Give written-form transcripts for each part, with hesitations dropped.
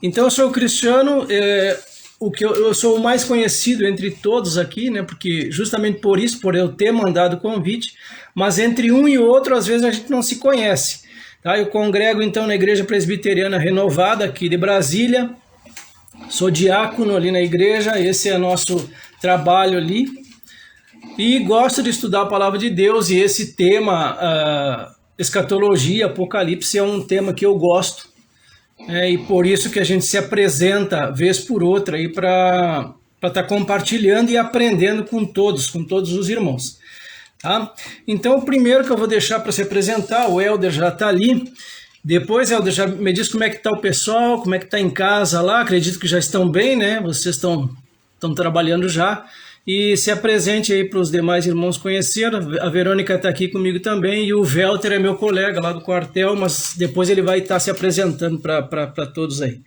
Então, eu sou o Cristiano, eu sou o mais conhecido entre todos aqui, né? Porque justamente por isso, por eu ter mandado o convite, mas entre um e outro, às vezes a gente não se conhece. Tá? Eu congrego então na Igreja Presbiteriana Renovada aqui de Brasília, sou diácono ali na igreja, esse é nosso trabalho ali. E gosto de estudar a palavra de Deus e esse tema, escatologia, apocalipse, é um tema que eu gosto. E por isso que a gente se apresenta vez por outra aí para estar compartilhando e aprendendo com todos os irmãos. Tá? Então, o primeiro que eu vou deixar para se apresentar, o Helder já está ali. Depois, Helder, já me diz como é que está o pessoal, como é que está em casa lá. Acredito que já estão bem, né? Vocês estão trabalhando já. E se apresente aí para os demais irmãos conhecer. A Verônica está aqui comigo também e o Welter é meu colega lá do quartel, mas depois ele vai estar se apresentando para todos aí.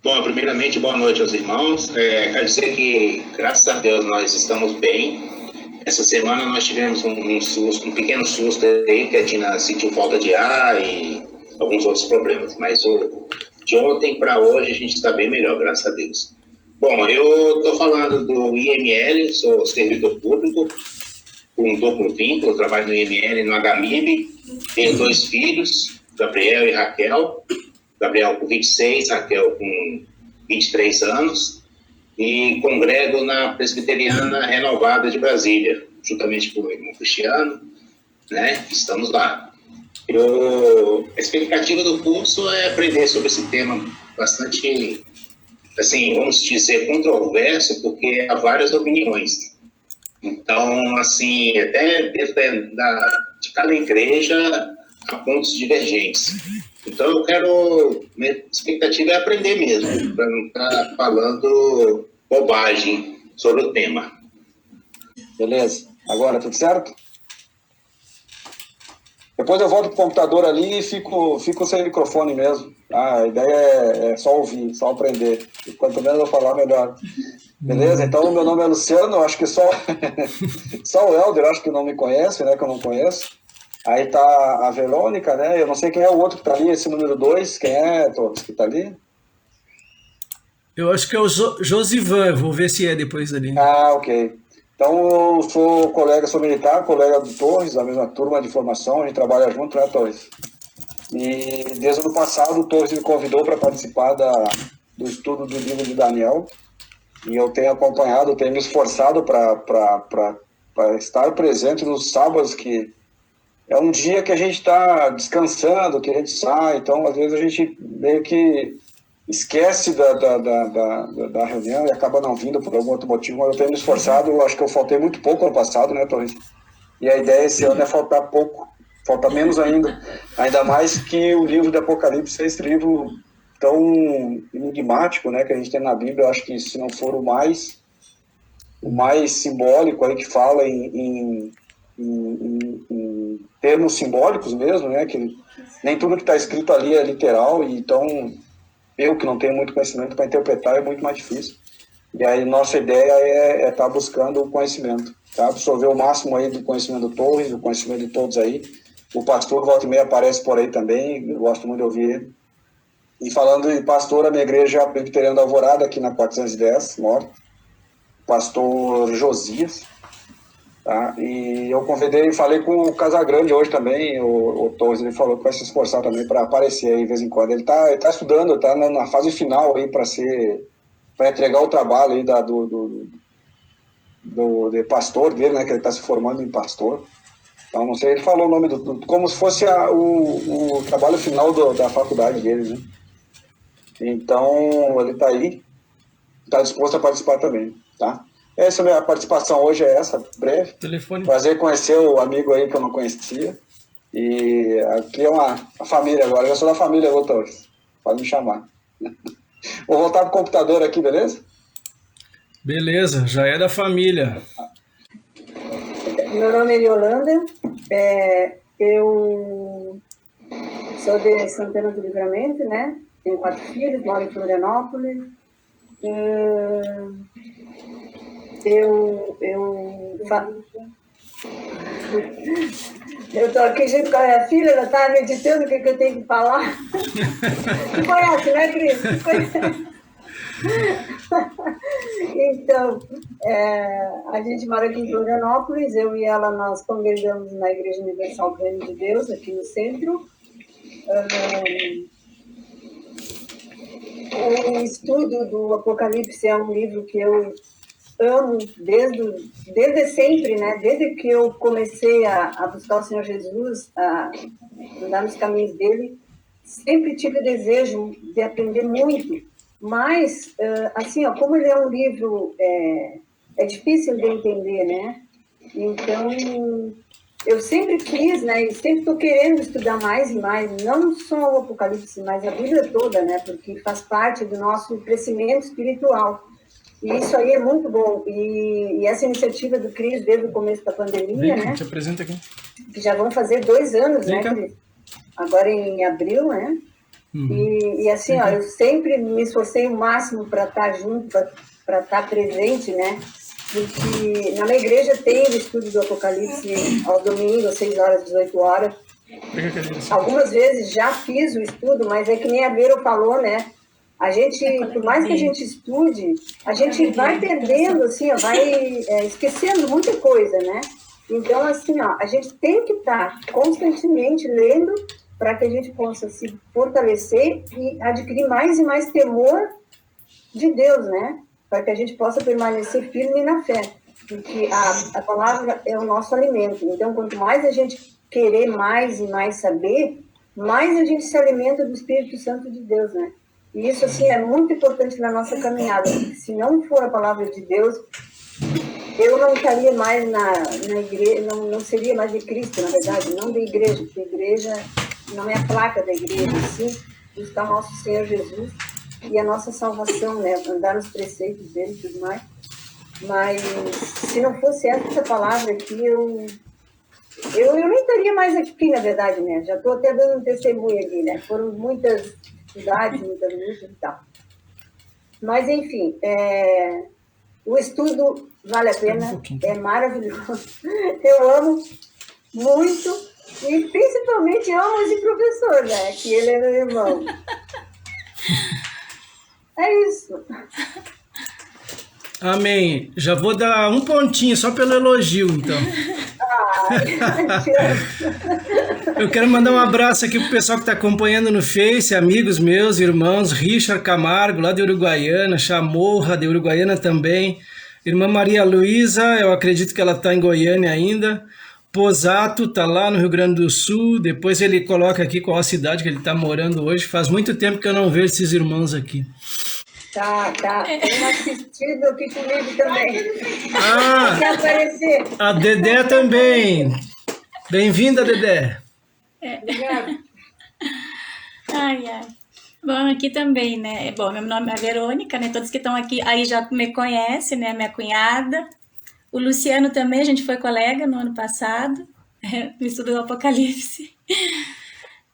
Bom, primeiramente, boa noite aos irmãos. Quero dizer que, graças a Deus, nós estamos bem. Essa semana nós tivemos um pequeno susto aí, que a Tina sentiu falta de ar e alguns outros problemas. Mas de ontem para hoje a gente está bem melhor, graças a Deus. Bom, eu estou falando do IML, sou servidor público, com duplo vínculo, trabalho no IML, no HMIB, tenho 2 filhos, Gabriel e Raquel. Gabriel com 26, Raquel com 23 anos, e congrego na Presbiteriana Renovada de Brasília, juntamente com o irmão Cristiano, né? Estamos lá. A expectativa do curso é aprender sobre esse tema bastante, assim, vamos dizer, controverso, porque há várias opiniões. Então, assim, até dentro de cada igreja há pontos divergentes. Então, minha expectativa é aprender mesmo, para não estar falando bobagem sobre o tema. Beleza. Agora, tudo certo? Depois eu volto pro computador ali e fico sem microfone mesmo. A ideia é só ouvir, só aprender. E quanto menos eu falar, melhor. Beleza? Então, meu nome é Luciano, eu acho que só o Helder, acho que não me conhece, né? Que eu não conheço. Aí tá a Verônica, né? Eu não sei quem é o outro que tá ali, esse número 2. Quem é, Torres, que tá ali? Eu acho que é o Josivan, vou ver se é depois ali. Ah, ok. Então, eu sou militar, colega do Torres, da mesma turma de formação, a gente trabalha junto, né, Torres? E desde o ano passado, o Torres me convidou para participar do estudo do livro de Daniel, e eu tenho acompanhado, tenho me esforçado para estar presente nos sábados, que é um dia que a gente está descansando, que a gente sai, então às vezes a gente meio que esquece da reunião e acaba não vindo por algum outro motivo, mas eu tenho me esforçado, eu acho que eu faltei muito pouco ano passado, né, Torres? E a ideia esse ano é faltar pouco, faltar menos ainda mais que o livro de Apocalipse é esse livro tão enigmático, né, que a gente tem na Bíblia. Eu acho que se não for o mais simbólico aí, que fala em termos simbólicos mesmo, né, que nem tudo que está escrito ali é literal, e então eu que não tenho muito conhecimento para interpretar é muito mais difícil. E aí nossa ideia é estar buscando o conhecimento, tá? Absorver o máximo aí do conhecimento do Torres, do conhecimento de todos aí. O pastor volta e meia aparece por aí também, eu gosto muito de ouvir ele. E falando de pastor, a minha igreja é a Presbiteriana da Alvorada, aqui na 410, morto. Pastor Josias. Tá? E eu convidei, falei com o Casagrande hoje também, o Torres, ele falou que vai se esforçar também para aparecer aí de vez em quando. Ele tá estudando, está na fase final aí para entregar o trabalho aí de pastor dele, né, que ele está se formando em pastor. Então, não sei, ele falou o nome como se fosse o trabalho final da faculdade dele, né? Então, ele está aí, está disposto a participar também, tá? Essa minha participação hoje é essa, breve. Telefone. Prazer conhecer o amigo aí que eu não conhecia. E aqui é uma família agora. Eu sou da família, Torres. Pode me chamar. Vou voltar pro computador aqui, beleza? Beleza, já é da família. Meu nome é Yolanda. Eu sou de Santana do Livramento, né? Tenho 4 filhos, moro em Florianópolis. Eu estou aqui junto com a minha filha, ela está meditando o que eu tenho que falar. Tu conhece, né, Cris? Tu conhece? Então, a gente mora aqui em Florianópolis, eu e ela, nós congregamos na Igreja Universal do Reino de Deus, aqui no centro. O estudo do Apocalipse é um livro que eu amo desde sempre, né? Desde que eu comecei a buscar o Senhor Jesus, a andar nos caminhos dele, sempre tive o desejo de aprender muito. Mas, assim, ó, como ele é um livro, é difícil de entender, né? Então, eu sempre quis, né? E sempre estou querendo estudar mais e mais, não só o Apocalipse, mas a Bíblia toda, né? Porque faz parte do nosso crescimento espiritual. E isso aí é muito bom. E essa iniciativa do Cris, desde o começo da pandemia, Vem, né? te apresenta aqui. Que já vão fazer 2 anos, Vem né, cá. Cris? Agora em abril, né? E assim, ó, eu sempre me esforcei o máximo para estar junto, para estar presente, né? Porque na minha igreja tem o estudo do Apocalipse aos domingos, às 6 horas, 18 horas. Pega a cadeira assim. Algumas vezes já fiz o estudo, mas é que nem a Vera falou, né? A gente, por mais que a gente estude, a gente vai perdendo, assim, ó, vai esquecendo muita coisa, né? Então, assim, ó, a gente tem que estar constantemente lendo para que a gente possa se fortalecer e adquirir mais e mais temor de Deus, né? Para que a gente possa permanecer firme na fé, porque a palavra é o nosso alimento. Então, quanto mais a gente querer mais e mais saber, mais a gente se alimenta do Espírito Santo de Deus, né? E isso, assim, é muito importante na nossa caminhada, porque se não for a palavra de Deus, eu não estaria mais na igreja, não seria mais de Cristo, na verdade, não da igreja, porque a igreja não é a placa da igreja, sim, buscar o nosso Senhor Jesus e a nossa salvação, né? Andar nos preceitos dele e tudo mais. Mas se não fosse essa palavra aqui, eu nem estaria mais aqui, na verdade, né? Já estou até dando um testemunho aqui, né? Foram muitas dificuldades, muitas lutas e tal. Mas, enfim, o estudo vale a pena, é maravilhoso. Eu amo muito e principalmente amo esse professor, né? Que ele é meu irmão. É isso. Amém. Já vou dar um pontinho só pelo elogio, então. Eu quero mandar um abraço aqui pro pessoal que está acompanhando no Face, amigos meus, irmãos, Richard Camargo, lá de Uruguaiana, Chamorra, de Uruguaiana também, irmã Maria Luísa, eu acredito que ela está em Goiânia ainda, Posato está lá no Rio Grande do Sul, depois ele coloca aqui qual a cidade que ele está morando hoje, faz muito tempo que eu não vejo esses irmãos aqui. Tá. Tem assistido aqui comigo também. Ah, Quer aparecer? a Dedé também. Bem-vinda, Dedé. Obrigada. Ai. Bom, aqui também, né? Bom, meu nome é Verônica, né? Todos que estão aqui aí já me conhecem, né? Minha cunhada. O Luciano também, a gente foi colega no ano passado, no estudo do Apocalipse.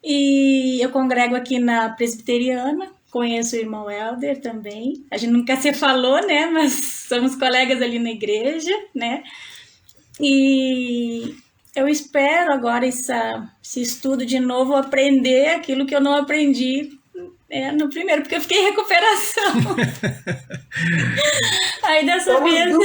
E eu congrego aqui na Presbiteriana, conheço o irmão Helder também. A gente nunca se falou, né? Mas somos colegas ali na igreja, né? E eu espero agora esse estudo de novo aprender aquilo que eu não aprendi no primeiro, porque eu fiquei em recuperação. Aí dessa vez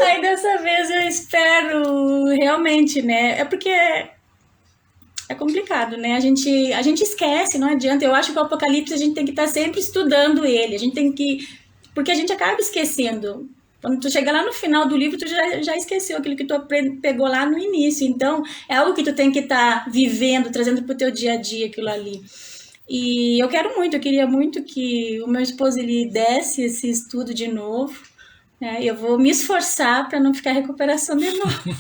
Aí dessa vez eu espero realmente, né? É porque é complicado, né? A gente esquece, não adianta. Eu acho que o Apocalipse a gente tem que estar sempre estudando ele. A gente tem que... Porque a gente acaba esquecendo. Quando tu chega lá no final do livro, tu já esqueceu aquilo que tu pegou lá no início. Então, é algo que tu tem que estar vivendo, trazendo pro teu dia a dia aquilo ali. E eu queria muito que o meu esposo ele desse esse estudo de novo, né? Eu vou me esforçar para não ficar em recuperação de novo.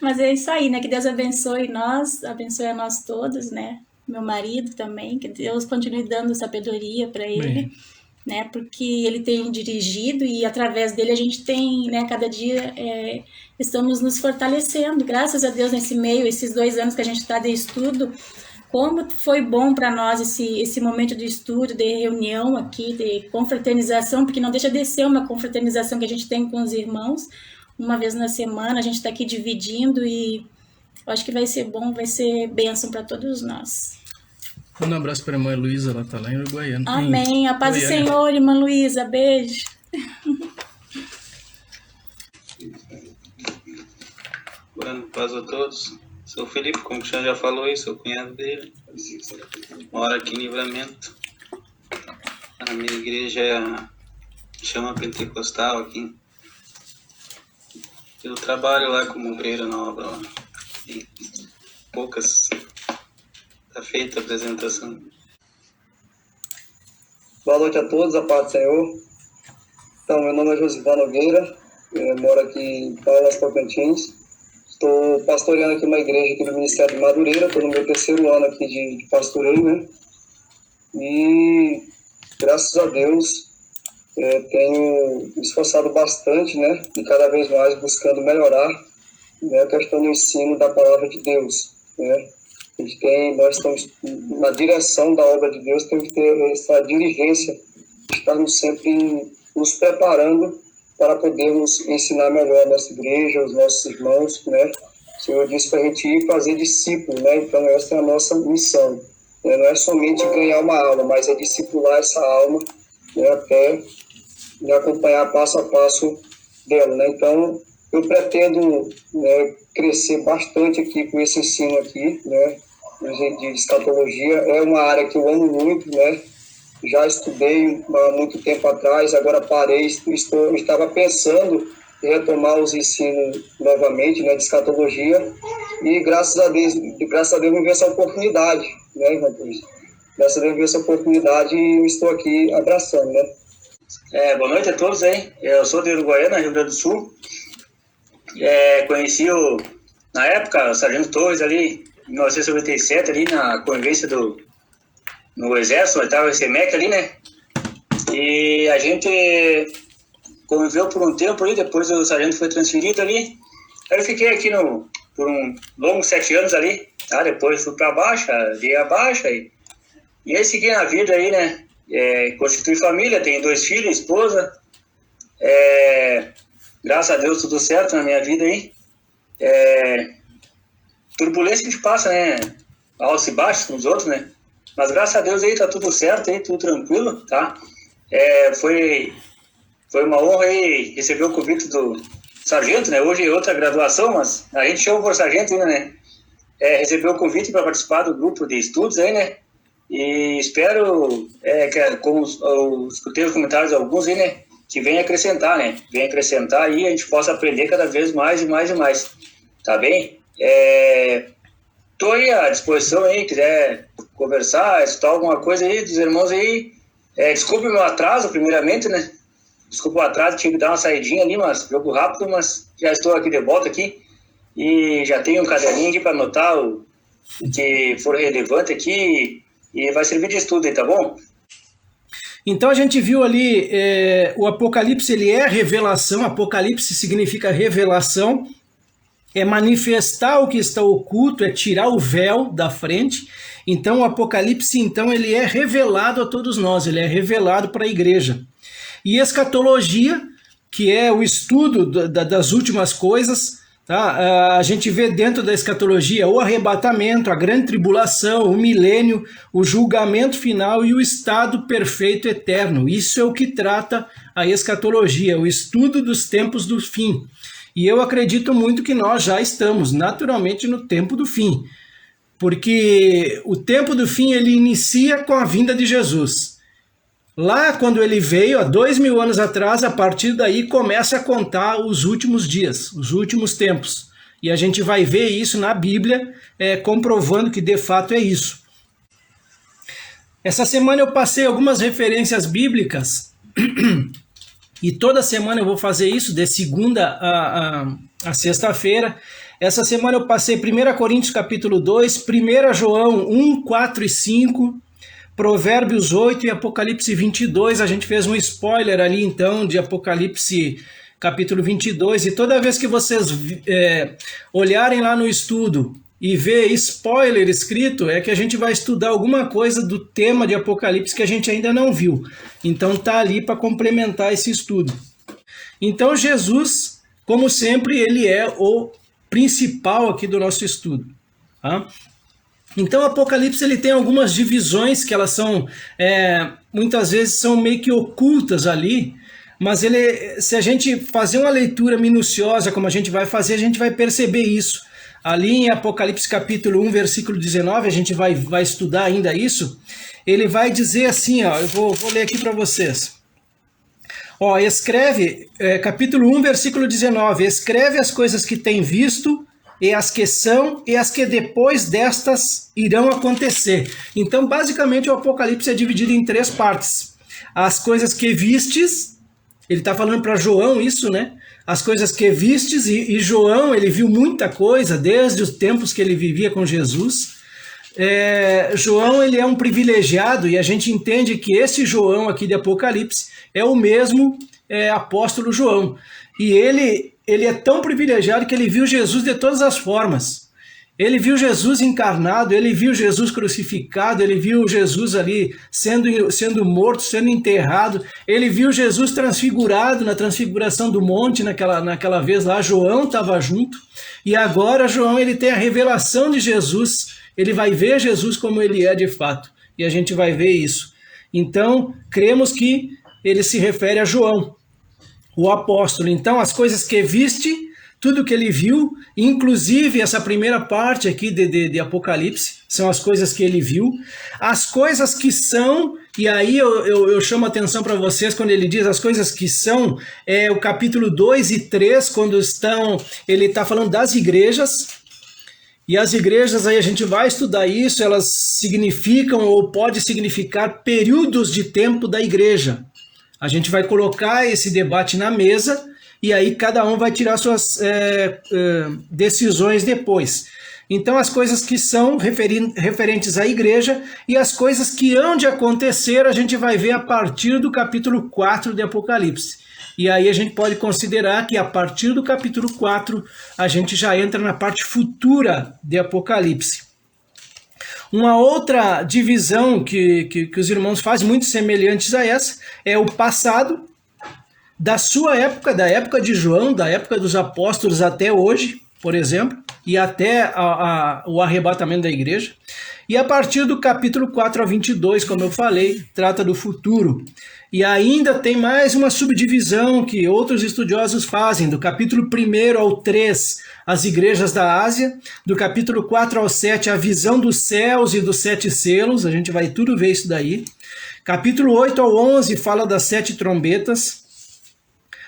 Mas é isso aí, né? Que Deus abençoe a nós todos, né? Meu marido também, que Deus continue dando sabedoria para ele, né? Porque ele tem dirigido e através dele a gente tem, né? Cada dia estamos nos fortalecendo. Graças a Deus nesse meio, esses 2 anos que a gente está de estudo, como foi bom para nós esse momento de estudo, de reunião aqui, de confraternização, porque não deixa de ser uma confraternização que a gente tem com os irmãos, uma vez na semana, a gente está aqui dividindo e eu acho que vai ser bom, vai ser bênção para todos nós. Um abraço para a irmã Luísa, ela está lá em Uruguaiana. Amém. A paz do Senhor, irmã Luísa. Beijo. Boa paz a todos. Sou o Felipe, como o Xan já falou aí, sou cunhado dele. Moro aqui em Livramento. A minha igreja é a Chama Pentecostal aqui. Eu trabalho lá como obreiro na obra lá. E poucas. Tá feita a apresentação. Boa noite a todos, a paz do Senhor. Então, meu nome é Josivan Nogueira, eu moro aqui em Palmas Tocantins. Estou pastoreando aqui uma igreja aqui do Ministério de Madureira, estou no meu 3º ano aqui de pastoreio, né? E, graças a Deus, tenho me esforçado bastante, né? E cada vez mais buscando melhorar, né, a questão do ensino da palavra de Deus, né? Nós estamos na direção da obra de Deus, temos que ter essa diligência, estarmos sempre nos preparando para podermos ensinar melhor a nossa igreja, os nossos irmãos, né? O Senhor disse para a gente ir fazer discípulo, né? Então essa é a nossa missão, né? Não é somente ganhar uma alma, mas é discipular essa alma, né? Até acompanhar passo a passo dela, né? Então eu pretendo, né, crescer bastante aqui com esse ensino aqui, né? De escatologia. É uma área que eu amo muito, né? Já estudei há muito tempo atrás, agora parei, estava pensando em retomar os ensinos novamente, né, de escatologia, e graças a Deus me veio essa oportunidade, né, irmão Cruz? Graças a Deus me veio essa oportunidade e eu estou aqui abraçando, né? Boa noite a todos aí, eu sou de Uruguaiana, Rio Grande do Sul. Conheci na época o Sargento Torres ali, em 1997, ali na convivência no Exército, nós estávamos em CEMEC ali, né? E a gente conviveu por um tempo ali, depois o sargento foi transferido ali. Aí eu fiquei aqui por um longo 7 anos ali, tá? Depois fui para a Baixa, dei a Baixa e aí segui na vida aí, né? Constitui família, tenho 2 filhos, esposa. Graças a Deus tudo certo na minha vida aí. Turbulência que a gente passa, né? Altos e baixos com os outros, né? Mas graças a Deus aí tá tudo certo aí, tudo tranquilo, tá? Foi uma honra aí receber o convite do sargento, né? Hoje é outra graduação, mas a gente chama por sargento ainda, né? Receber o convite para participar do grupo de estudos aí, né? E espero, como escutei os comentários de alguns aí, né? Que venha acrescentar, né? Venha acrescentar e a gente possa aprender cada vez mais e mais e mais, tá bem? Estou aí à disposição aí, quiser conversar, estudar alguma coisa aí dos irmãos aí. Desculpe o meu atraso, primeiramente, né? Desculpa o atraso, tive que dar uma saidinha ali, mas jogo rápido, mas já estou aqui de volta aqui e já tenho um caderninho aqui para anotar o que for relevante aqui e vai servir de estudo aí, tá bom? Então a gente viu ali, o Apocalipse, ele é revelação. Apocalipse significa revelação, é manifestar o que está oculto, é tirar o véu da frente. Então o Apocalipse, então, ele é revelado a todos nós, ele é revelado para a igreja. E escatologia, que é o estudo das últimas coisas, tá? A gente vê dentro da escatologia o arrebatamento, a grande tribulação, o milênio, o julgamento final e o estado perfeito eterno. Isso é o que trata a escatologia, o estudo dos tempos do fim. E eu acredito muito que nós já estamos naturalmente no tempo do fim, porque o tempo do fim ele inicia com a vinda de Jesus. Lá quando ele veio, há 2000 anos atrás, a partir daí começa a contar os últimos dias, os últimos tempos. E a gente vai ver isso na Bíblia, comprovando que de fato é isso. Essa semana eu passei algumas referências bíblicas, e toda semana eu vou fazer isso, de segunda a sexta-feira. Essa semana eu passei 1 Coríntios capítulo 2, 1 João 1, 4 e 5, Provérbios 8 e Apocalipse 22, a gente fez um spoiler ali então de Apocalipse capítulo 22, e toda vez que vocês olharem lá no estudo e ver spoiler escrito, é que a gente vai estudar alguma coisa do tema de Apocalipse que a gente ainda não viu. Então tá ali para complementar esse estudo. Então Jesus, como sempre, ele é o principal aqui do nosso estudo. Tá? Então, o Apocalipse ele tem algumas divisões que elas são, muitas vezes, são meio que ocultas ali, mas se a gente fazer uma leitura minuciosa, como a gente vai fazer, a gente vai perceber isso. Ali em Apocalipse capítulo 1, versículo 19, a gente vai estudar ainda isso, ele vai dizer assim, ó, eu vou ler aqui para vocês. Ó, escreve, capítulo 1, versículo 19, escreve as coisas que tem visto, e as que são, e as que depois destas irão acontecer. Então, basicamente, o Apocalipse é dividido em 3 partes. As coisas que vistes, ele está falando para João isso, né? As coisas que vistes, e João, ele viu muita coisa, desde os tempos que ele vivia com Jesus. João, ele é um privilegiado, e a gente entende que esse João aqui de Apocalipse é o mesmo apóstolo João. E ele é tão privilegiado que ele viu Jesus de todas as formas. Ele viu Jesus encarnado, ele viu Jesus crucificado, ele viu Jesus ali sendo morto, sendo enterrado, ele viu Jesus transfigurado na transfiguração do monte, naquela vez lá, João estava junto, e agora João ele tem a revelação de Jesus, ele vai ver Jesus como ele é de fato, e a gente vai ver isso. Então, cremos que ele se refere a João, o apóstolo. Então, as coisas que viste, tudo que ele viu, inclusive essa primeira parte aqui de Apocalipse, são as coisas que ele viu. As coisas que são, e aí eu chamo a atenção para vocês quando ele diz as coisas que são, o capítulo 2 e 3, quando ele está falando das igrejas, e as igrejas, aí a gente vai estudar isso, elas significam ou pode significar períodos de tempo da igreja. A gente vai colocar esse debate na mesa e aí cada um vai tirar suas decisões depois. Então, as coisas que são referentes à igreja e as coisas que hão de acontecer, a gente vai ver a partir do capítulo 4 de Apocalipse. E aí a gente pode considerar que a partir do capítulo 4, a gente já entra na parte futura de Apocalipse. Uma outra divisão que os irmãos fazem, muito semelhantes a essa, é o passado, da sua época, da época de João, da época dos apóstolos até hoje, por exemplo, e até o arrebatamento da igreja. E a partir do capítulo 4 a 22, como eu falei, trata do futuro. E ainda tem mais uma subdivisão que outros estudiosos fazem, do capítulo 1 ao 3, as igrejas da Ásia, do capítulo 4 ao 7, a visão dos céus e dos 7 selos, a gente vai tudo ver isso daí. Capítulo 8 ao 11 fala das 7 trombetas.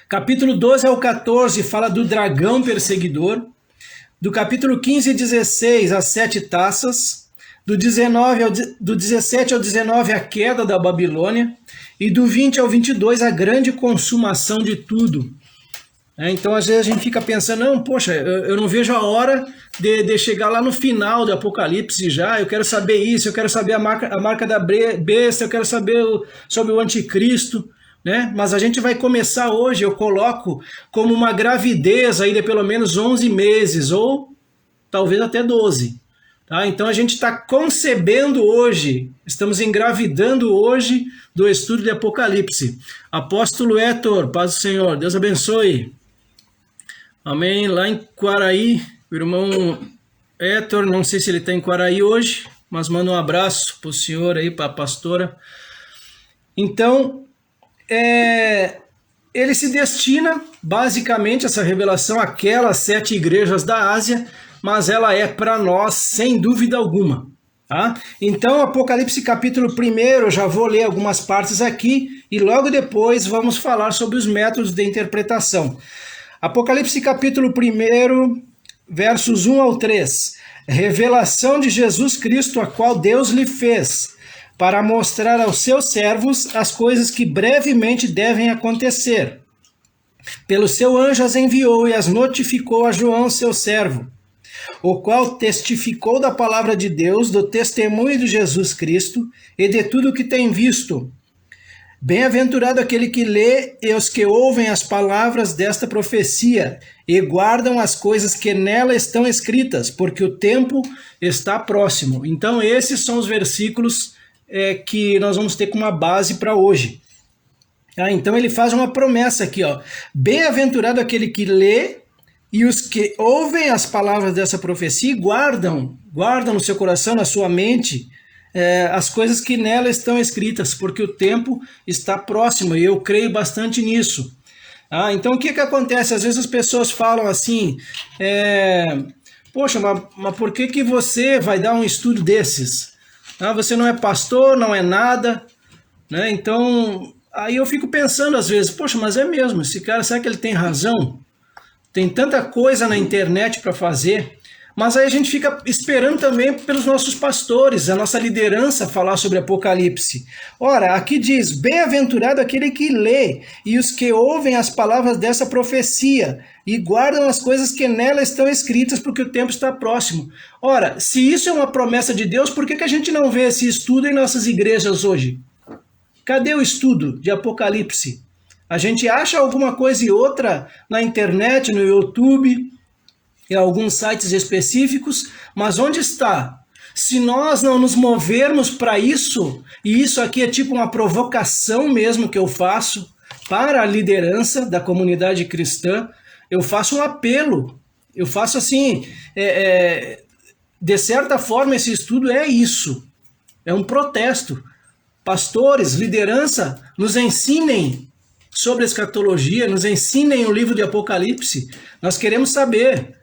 Capítulo 12 ao 14 fala do dragão perseguidor. Do capítulo 15 e 16, as 7 taças. Do 17 ao 19, a queda da Babilônia. E do 20 ao 22, a grande consumação de tudo. Então, às vezes, a gente fica pensando, não, poxa, eu não vejo a hora de chegar lá no final do Apocalipse já, eu quero saber isso, eu quero saber a marca da besta, eu quero saber sobre o anticristo, né? Mas a gente vai começar hoje, eu coloco como uma gravidez aí de pelo menos 11 meses, ou talvez até 12. Tá? Então a gente está concebendo hoje, estamos engravidando hoje do estudo de Apocalipse. Apóstolo Héctor, paz do Senhor, Deus abençoe. Amém. Lá em Quaraí, o irmão Héctor, não sei se ele está em Quaraí hoje, mas manda um abraço para o senhor aí, para a pastora. Então, ele se destina basicamente essa revelação àquelas 7 igrejas da Ásia, mas ela é para nós sem dúvida alguma. Tá? Então, Apocalipse capítulo 1, eu já vou ler algumas partes aqui e logo depois vamos falar sobre os métodos de interpretação. Apocalipse capítulo 1, versos 1 ao 3. Revelação de Jesus Cristo, a qual Deus lhe fez, para mostrar aos seus servos as coisas que brevemente devem acontecer. Pelo seu anjo as enviou e as notificou a João, seu servo, o qual testificou da palavra de Deus, do testemunho de Jesus Cristo e de tudo o que tem visto. Bem-aventurado aquele que lê e os que ouvem as palavras desta profecia e guardam as coisas que nela estão escritas, porque o tempo está próximo. Então, esses são os versículos que nós vamos ter como uma base para hoje. Então ele faz uma promessa aqui, ó. Bem-aventurado aquele que lê e os que ouvem as palavras dessa profecia e guardam no seu coração, na sua mente, as coisas que nela estão escritas, porque o tempo está próximo, e eu creio bastante nisso. Então o que acontece? Às vezes as pessoas falam assim, poxa, mas por que você vai dar um estudo desses? Você não é pastor, não é nada, né? Então, aí eu fico pensando às vezes, poxa, mas é mesmo, esse cara, será que ele tem razão? Tem tanta coisa na internet para fazer, mas aí a gente fica esperando também pelos nossos pastores, a nossa liderança falar sobre Apocalipse. Ora, aqui diz, bem-aventurado aquele que lê e os que ouvem as palavras dessa profecia e guardam as coisas que nela estão escritas, porque o tempo está próximo. Ora, se isso é uma promessa de Deus, por que a gente não vê esse estudo em nossas igrejas hoje? Cadê o estudo de Apocalipse? A gente acha alguma coisa e outra na internet, no YouTube, em alguns sites específicos, mas onde está? Se nós não nos movermos para isso, e isso aqui é tipo uma provocação mesmo que eu faço para a liderança da comunidade cristã, eu faço um apelo, eu faço assim, de certa forma esse estudo é isso, é um protesto. Pastores, liderança, nos ensinem sobre a escatologia, nos ensinem o livro de Apocalipse, nós queremos saber.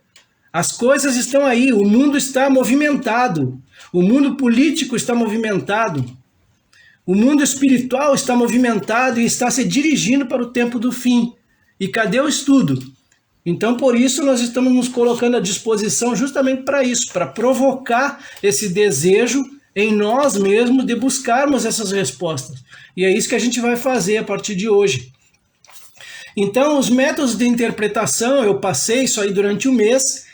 As coisas estão aí, o mundo está movimentado, o mundo político está movimentado, o mundo espiritual está movimentado e está se dirigindo para o tempo do fim. E cadê o estudo? Então, por isso, nós estamos nos colocando à disposição justamente para isso, para provocar esse desejo em nós mesmos de buscarmos essas respostas. E é isso que a gente vai fazer a partir de hoje. Então, os métodos de interpretação, eu passei isso aí durante o mês.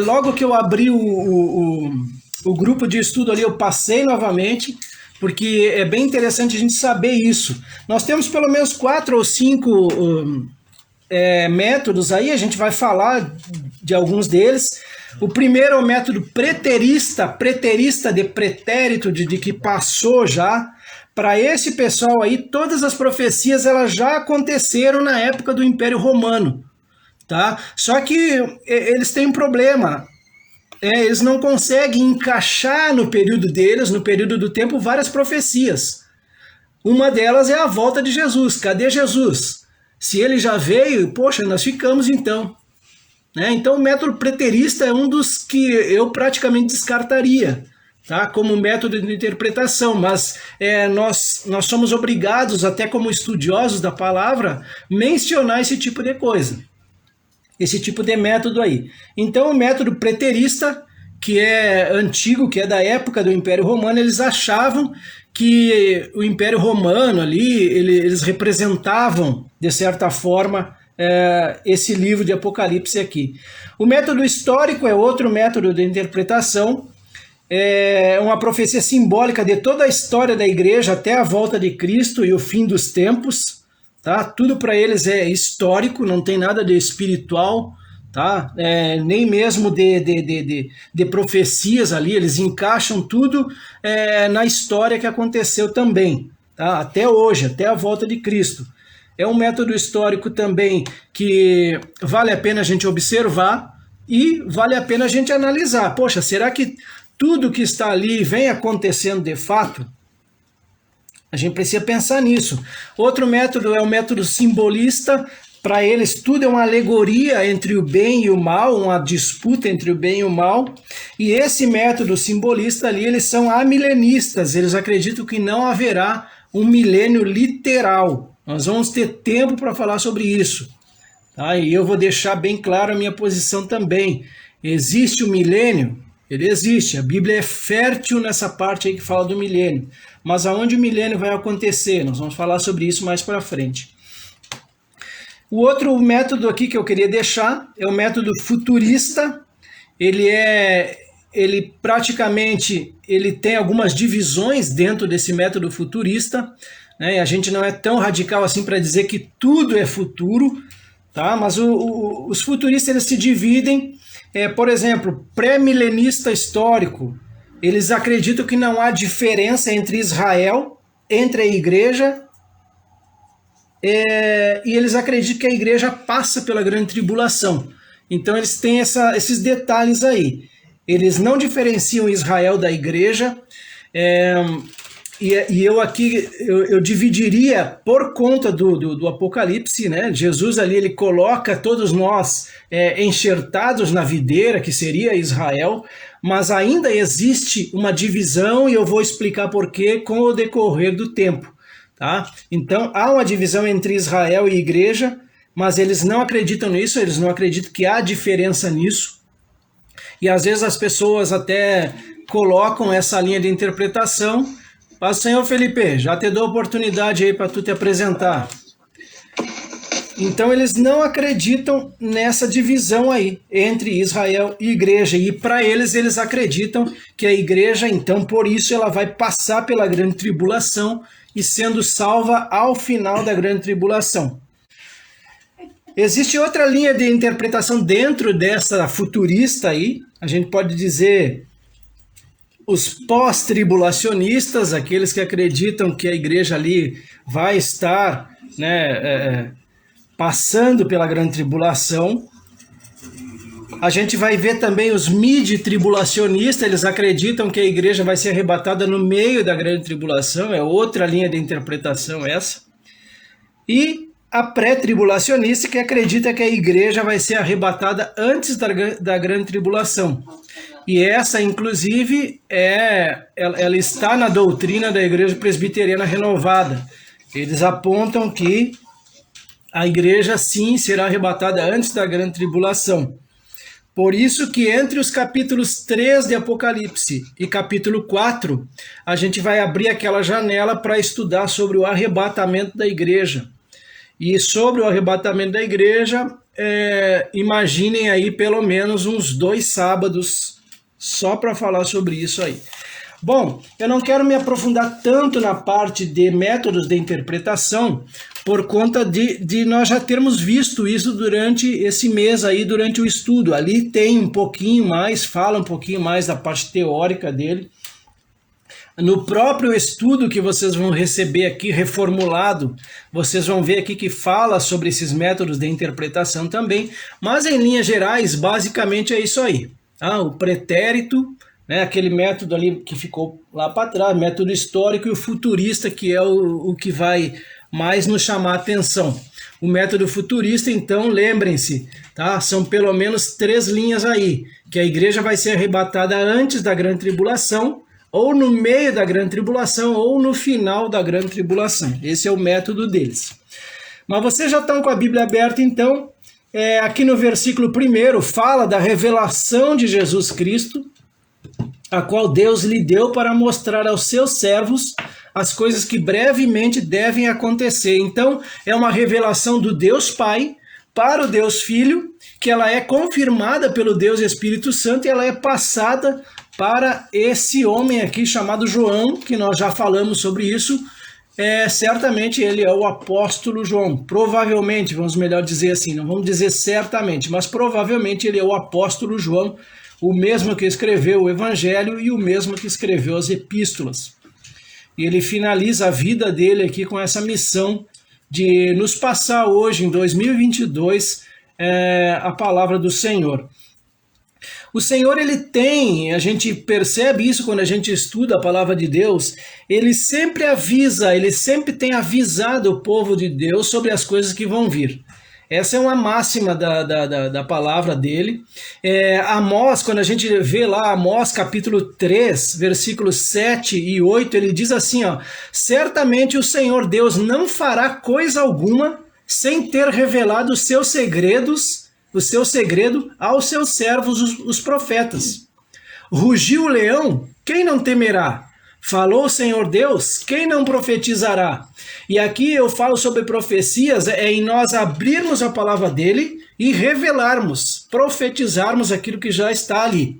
Logo que eu abri o grupo de estudo ali, eu passei novamente, porque é bem interessante a gente saber isso. Nós temos pelo menos 4 ou 5 métodos aí, a gente vai falar de alguns deles. O primeiro é o método preterista de pretérito, de que passou já. Para esse pessoal aí, todas as profecias elas já aconteceram na época do Império Romano. Tá? Só que eles têm um problema, eles não conseguem encaixar no período deles, no período do tempo, várias profecias. Uma delas é a volta de Jesus. Cadê Jesus? Se ele já veio, poxa, nós ficamos então. Então o método preterista é um dos que eu praticamente descartaria, tá? Como método de interpretação, mas nós somos obrigados, até como estudiosos da palavra, mencionar esse tipo de coisa. Esse tipo de método aí. Então o método preterista, que é antigo, que é da época do Império Romano, eles achavam que o Império Romano ali, eles representavam, de certa forma, esse livro de Apocalipse aqui. O método histórico é outro método de interpretação, é uma profecia simbólica de toda a história da igreja até a volta de Cristo e o fim dos tempos. Tá? Tudo para eles é histórico, não tem nada de espiritual, tá? Nem mesmo de profecias ali, eles encaixam tudo na história que aconteceu também, tá? Até hoje, até a volta de Cristo. É um método histórico também que vale a pena a gente observar e vale a pena a gente analisar. Poxa, será que tudo que está ali vem acontecendo de fato? A gente precisa pensar nisso. Outro método é o método simbolista. Para eles, tudo é uma alegoria entre o bem e o mal, uma disputa entre o bem e o mal. E esse método simbolista ali, eles são amilenistas. Eles acreditam que não haverá um milênio literal. Nós vamos ter tempo para falar sobre isso. Tá? E eu vou deixar bem claro a minha posição também. Existe o milênio? Ele existe. A Bíblia é fértil nessa parte aí que fala do milênio. Mas aonde o milênio vai acontecer? Nós vamos falar sobre isso mais para frente. O outro método aqui que eu queria deixar é o método futurista. Ele praticamente tem algumas divisões dentro desse método futurista, né? A gente não é tão radical assim para dizer que tudo é futuro, tá? Mas os futuristas eles se dividem, por exemplo, pré-milenista histórico. Eles acreditam que não há diferença entre Israel, entre a igreja e eles acreditam que a igreja passa pela grande tribulação. Então eles têm esses detalhes aí. Eles não diferenciam Israel da igreja, e eu aqui eu dividiria por conta do Apocalipse, né? Jesus ali ele coloca todos nós enxertados na videira, que seria Israel, mas ainda existe uma divisão, e eu vou explicar por quê com o decorrer do tempo. Tá? Então há uma divisão entre Israel e igreja, mas eles não acreditam nisso, eles não acreditam que há diferença nisso. E às vezes as pessoas até colocam essa linha de interpretação. Mas, senhor Felipe, já te dou a oportunidade aí para tu te apresentar. Então eles não acreditam nessa divisão aí entre Israel e igreja. E para eles acreditam que a igreja, então, por isso ela vai passar pela grande tribulação e sendo salva ao final da grande tribulação. Existe outra linha de interpretação dentro dessa futurista aí. A gente pode dizer os pós-tribulacionistas, aqueles que acreditam que a igreja ali vai estar, né, passando pela grande tribulação. A gente vai ver também os mid-tribulacionistas, eles acreditam que a igreja vai ser arrebatada no meio da grande tribulação, é outra linha de interpretação essa. E a pré-tribulacionista, que acredita que a igreja vai ser arrebatada antes da grande tribulação. E essa, inclusive, ela está na doutrina da Igreja Presbiteriana Renovada. Eles apontam que a igreja, sim, será arrebatada antes da grande tribulação. Por isso que entre os capítulos 3 de Apocalipse e capítulo 4, a gente vai abrir aquela janela para estudar sobre o arrebatamento da igreja. E sobre o arrebatamento da igreja, imaginem aí pelo menos uns 2 sábados só para falar sobre isso aí. Bom, eu não quero me aprofundar tanto na parte de métodos de interpretação, por conta de nós já termos visto isso durante esse mês aí, durante o estudo. Ali tem um pouquinho mais, fala um pouquinho mais da parte teórica dele. No próprio estudo que vocês vão receber aqui, reformulado, vocês vão ver aqui que fala sobre esses métodos de interpretação também, mas em linhas gerais, basicamente é isso aí. O pretérito, né, aquele método ali que ficou lá para trás, método histórico, e o futurista, que é o que vai mais nos chamar a atenção. O método futurista, então, lembrem-se, tá? São pelo menos 3 linhas aí, que a igreja vai ser arrebatada antes da grande tribulação, ou no meio da grande tribulação, ou no final da grande tribulação. Esse é o método deles. Mas vocês já estão com a Bíblia aberta, então, aqui no versículo 1 fala da revelação de Jesus Cristo, a qual Deus lhe deu para mostrar aos seus servos as coisas que brevemente devem acontecer. Então, é uma revelação do Deus Pai para o Deus Filho, que ela é confirmada pelo Deus Espírito Santo e ela é passada para esse homem aqui chamado João, que nós já falamos sobre isso. Certamente ele é o apóstolo João. Provavelmente, vamos melhor dizer assim, não vamos dizer certamente, mas provavelmente ele é o apóstolo João, o mesmo que escreveu o Evangelho e o mesmo que escreveu as epístolas. E ele finaliza a vida dele aqui com essa missão de nos passar hoje, em 2022, a palavra do Senhor. O Senhor, ele tem, a gente percebe isso quando a gente estuda a palavra de Deus, ele sempre avisa, ele sempre tem avisado o povo de Deus sobre as coisas que vão vir. Essa é uma máxima da palavra dele. Amós, quando a gente vê lá Amós capítulo 3, versículos 7 e 8, ele diz assim, certamente o Senhor Deus não fará coisa alguma sem ter revelado os seus segredos, o seu segredo aos seus servos, os profetas. Rugiu o leão, quem não temerá? Falou o Senhor Deus, quem não profetizará? E aqui eu falo sobre profecias, em nós abrirmos a palavra dele e revelarmos, profetizarmos aquilo que já está ali.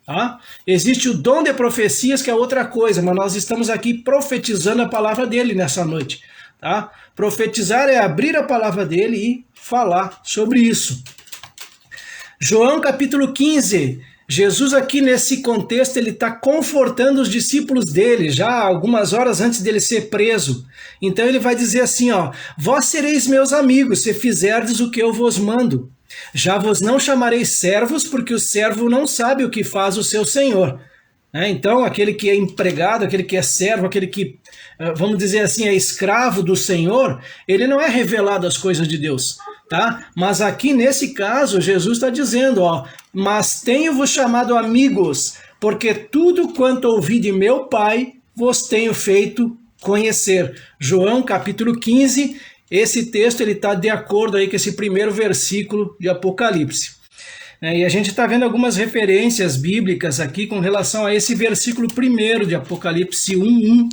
Tá? Existe o dom de profecias, que é outra coisa, mas nós estamos aqui profetizando a palavra dele nessa noite. Tá? Profetizar é abrir a palavra dele e falar sobre isso. João capítulo 15, Jesus aqui nesse contexto, ele está confortando os discípulos dele, já algumas horas antes dele ser preso. Então ele vai dizer assim, ó, vós sereis meus amigos, se fizerdes o que eu vos mando. Já vos não chamarei servos, porque o servo não sabe o que faz o seu senhor. Então, aquele que é empregado, aquele que é servo, aquele que, vamos dizer assim, é escravo do Senhor, ele não é revelado as coisas de Deus, tá? Mas aqui, nesse caso, Jesus está dizendo, ó, mas tenho-vos chamado amigos, porque tudo quanto ouvi de meu Pai, vos tenho feito conhecer. João, capítulo 15, esse texto ele está de acordo aí com esse primeiro versículo de Apocalipse. E a gente está vendo algumas referências bíblicas aqui com relação a esse versículo primeiro de Apocalipse 1:1.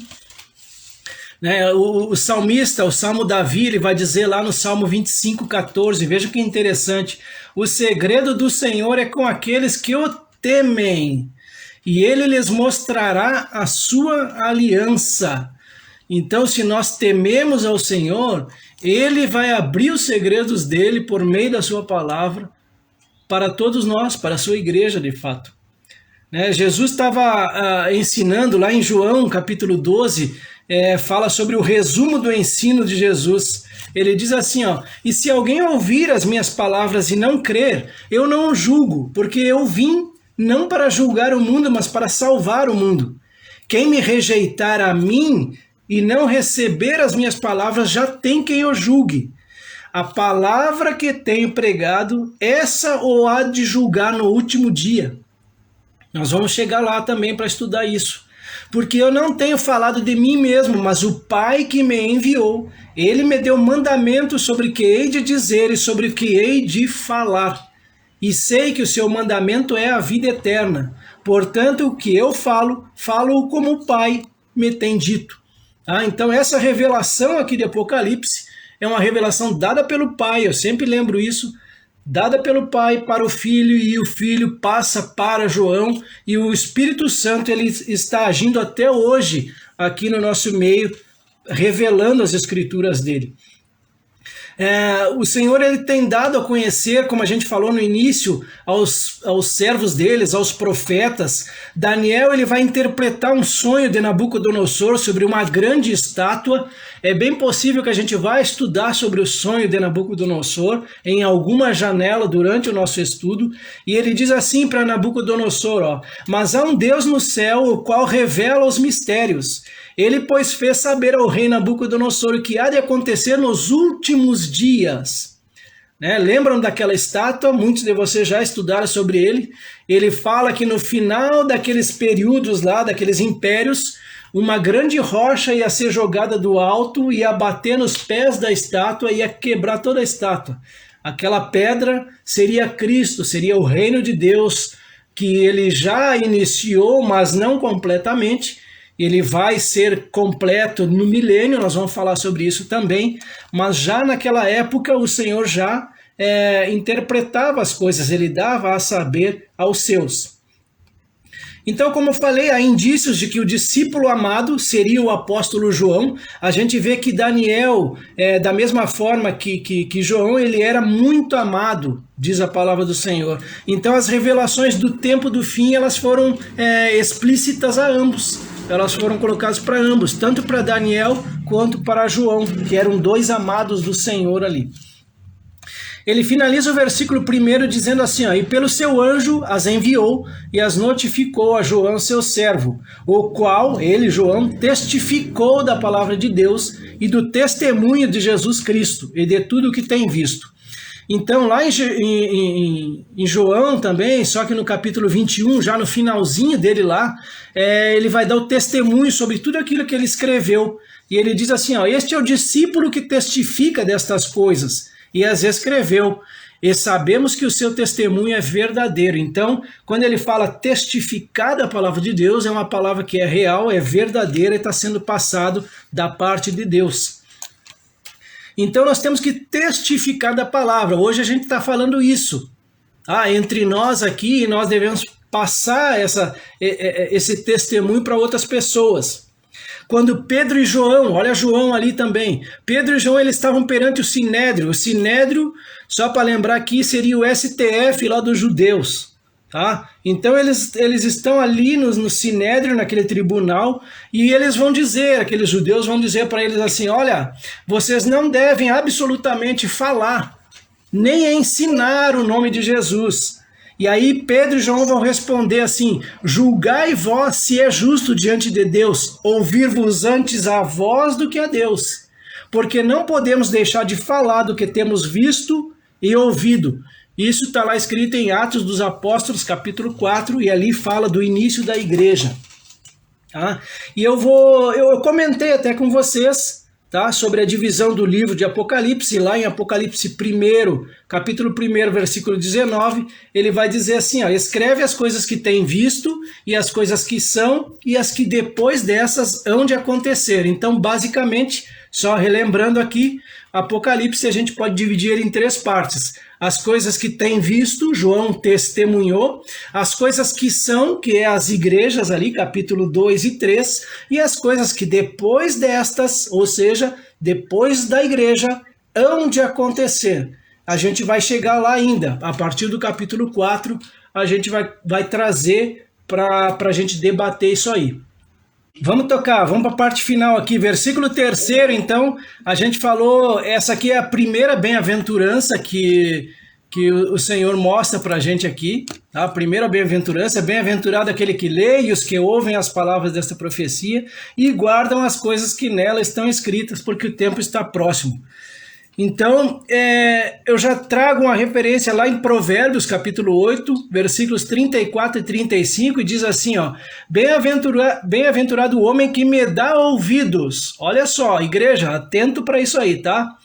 O salmista, o Salmo Davi, ele vai dizer lá no Salmo 25:14, veja que interessante, o segredo do Senhor é com aqueles que o temem, e ele lhes mostrará a sua aliança. Então, se nós tememos ao Senhor, ele vai abrir os segredos dele por meio da sua palavra, para todos nós, para a sua igreja, de fato. Jesus estava ensinando lá em João, capítulo 12, fala sobre o resumo do ensino de Jesus. Ele diz assim, ó, e se alguém ouvir as minhas palavras e não crer, eu não o julgo, porque eu vim não para julgar o mundo, mas para salvar o mundo. Quem me rejeitar a mim e não receber as minhas palavras, já tem quem o julgue. A palavra que tenho pregado, essa o há de julgar no último dia. Nós vamos chegar lá também para estudar isso. Porque eu não tenho falado de mim mesmo, mas o Pai que me enviou, ele me deu mandamento sobre o que hei de dizer e sobre o que hei de falar. E sei que o seu mandamento é a vida eterna. Portanto, o que eu falo, falo como o Pai me tem dito. Então essa revelação aqui de Apocalipse é uma revelação dada pelo Pai, eu sempre lembro isso, dada pelo Pai para o Filho, e o Filho passa para João, e o Espírito Santo ele está agindo até hoje aqui no nosso meio, revelando as Escrituras dele. O Senhor ele tem dado a conhecer, como a gente falou no início, aos servos deles, aos profetas. Daniel ele vai interpretar um sonho de Nabucodonosor sobre uma grande estátua. É bem possível que a gente vá estudar sobre o sonho de Nabucodonosor em alguma janela durante o nosso estudo. E ele diz assim para Nabucodonosor, ó, mas há um Deus no céu, o qual revela os mistérios. Ele, pois, fez saber ao rei Nabucodonosor o que há de acontecer nos últimos dias. Lembram daquela estátua? Muitos de vocês já estudaram sobre ele. Ele fala que no final daqueles períodos lá, daqueles impérios, uma grande rocha ia ser jogada do alto, ia bater nos pés da estátua, ia quebrar toda a estátua. Aquela pedra seria Cristo, seria o reino de Deus, que ele já iniciou, mas não completamente. Ele vai ser completo no milênio, nós vamos falar sobre isso também, mas já naquela época o Senhor já interpretava as coisas, ele dava a saber aos seus. Então, como eu falei, há indícios de que o discípulo amado seria o apóstolo João. A gente vê que Daniel, da mesma forma que João, ele era muito amado, diz a palavra do Senhor. Então, as revelações do tempo do fim, elas foram explícitas a ambos. Elas foram colocadas para ambos, tanto para Daniel quanto para João, que eram dois amados do Senhor ali. Ele finaliza o versículo 1 dizendo assim, ó, e pelo seu anjo as enviou e as notificou a João, seu servo, o qual, ele, João, testificou da palavra de Deus e do testemunho de Jesus Cristo e de tudo o que tem visto. Então, lá em João também, só que no capítulo 21, já no finalzinho dele lá, ele vai dar o testemunho sobre tudo aquilo que ele escreveu. E ele diz assim, ó, este é o discípulo que testifica destas coisas e as escreveu, e sabemos que o seu testemunho é verdadeiro. Então, quando ele fala testificar da palavra de Deus, é uma palavra que é real, é verdadeira e está sendo passado da parte de Deus. Então, nós temos que testificar da palavra. Hoje a gente está falando isso. Entre nós aqui, nós devemos passar esse testemunho para outras pessoas. Quando Pedro e João, olha João ali também, Pedro e João eles estavam perante o Sinédrio. O Sinédrio, só para lembrar aqui, seria o STF lá dos judeus. Tá? Então eles estão ali no Sinédrio, naquele tribunal, e eles vão dizer, aqueles judeus vão dizer para eles assim, olha, vocês não devem absolutamente falar, nem ensinar o nome de Jesus. E aí Pedro e João vão responder assim, julgai vós se é justo diante de Deus, ouvir-vos antes a vós do que a Deus, porque não podemos deixar de falar do que temos visto e ouvido. Isso está lá escrito em Atos dos Apóstolos, capítulo 4, e ali fala do início da igreja. Tá? E eu comentei até com vocês, tá, sobre a divisão do livro de Apocalipse, lá em Apocalipse 1, capítulo 1, versículo 19, ele vai dizer assim, ó, escreve as coisas que tem visto, e as coisas que são, e as que depois dessas hão de acontecer. Então, basicamente, só relembrando aqui, Apocalipse a gente pode dividir ele em 3 partes. As coisas que tem visto, João testemunhou, as coisas que são, que é as igrejas ali, capítulo 2 e 3, e as coisas que depois destas, ou seja, depois da igreja, hão de acontecer. A gente vai chegar lá ainda, a partir do capítulo 4, a gente vai trazer para a gente debater isso aí. Vamos tocar, vamos para a parte final aqui, versículo 3, então, a gente falou, essa aqui é a primeira bem-aventurança que o Senhor mostra para a gente aqui, tá? A primeira bem-aventurança, bem-aventurado aquele que lê e os que ouvem as palavras desta profecia e guardam as coisas que nela estão escritas, porque o tempo está próximo. Então, eu já trago uma referência lá em Provérbios, capítulo 8, versículos 34 e 35, e diz assim, ó, bem-aventurado o homem que me dá ouvidos. Olha só, igreja, atento para isso aí, tá?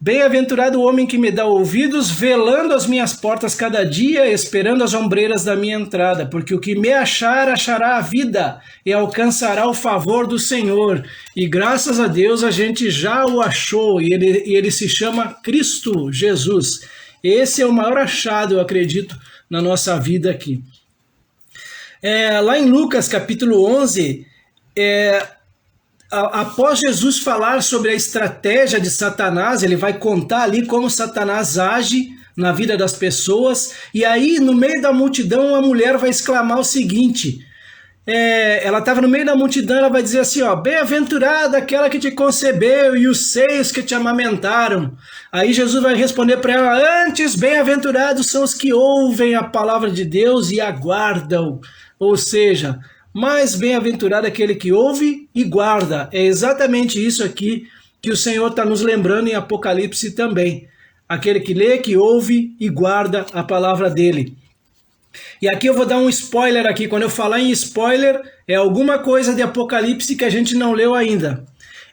Bem-aventurado o homem que me dá ouvidos, velando as minhas portas cada dia, esperando as ombreiras da minha entrada, porque o que me achar, achará a vida e alcançará o favor do Senhor. E graças a Deus a gente já o achou, e ele se chama Cristo Jesus. Esse é o maior achado, eu acredito, na nossa vida aqui. Lá em Lucas capítulo 11, após Jesus falar sobre a estratégia de Satanás, ele vai contar ali como Satanás age na vida das pessoas, e aí no meio da multidão a mulher vai exclamar o seguinte, ela estava no meio da multidão, ela vai dizer assim, ó, bem-aventurada aquela que te concebeu e os seios que te amamentaram. Aí Jesus vai responder para ela, antes bem-aventurados são os que ouvem a palavra de Deus e aguardam, ou seja, mais bem-aventurado aquele que ouve e guarda. É exatamente isso aqui que o Senhor está nos lembrando em Apocalipse também. Aquele que lê, que ouve e guarda a palavra dele. E aqui eu vou dar um spoiler aqui. Quando eu falar em spoiler, é alguma coisa de Apocalipse que a gente não leu ainda.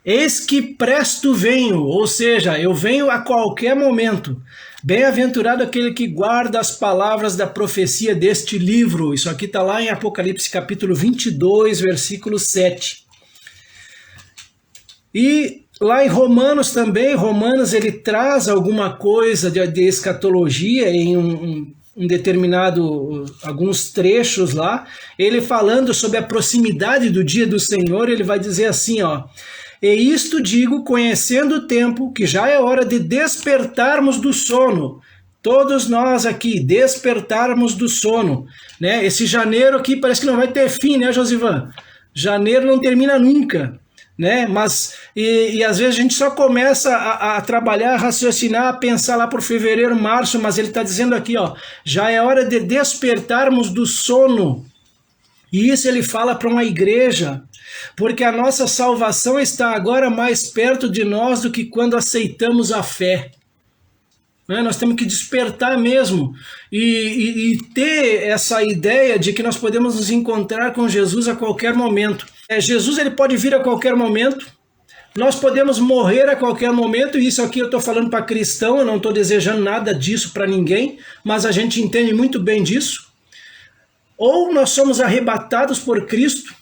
Eis que presto venho, ou seja, eu venho a qualquer momento. Bem-aventurado aquele que guarda as palavras da profecia deste livro. Isso aqui está lá em Apocalipse capítulo 22, versículo 7. E lá em Romanos também, Romanos ele traz alguma coisa de escatologia em um determinado, alguns trechos lá. Ele falando sobre a proximidade do dia do Senhor, ele vai dizer assim, ó. E isto digo, conhecendo o tempo, que já é hora de despertarmos do sono. Todos nós aqui, despertarmos do sono. Né? Esse janeiro aqui parece que não vai ter fim, né, Josivan? Janeiro não termina nunca. Né? Mas, e às vezes a gente só começa a trabalhar, a raciocinar, a pensar lá por fevereiro, março, mas ele está dizendo aqui, ó, já é hora de despertarmos do sono. E isso ele fala para uma igreja, porque a nossa salvação está agora mais perto de nós do que quando aceitamos a fé. Nós temos que despertar mesmo e ter essa ideia de que nós podemos nos encontrar com Jesus a qualquer momento. Jesus ele pode vir a qualquer momento, nós podemos morrer a qualquer momento, e isso aqui eu estou falando para cristão, eu não estou desejando nada disso para ninguém, mas a gente entende muito bem disso. Ou nós somos arrebatados por Cristo,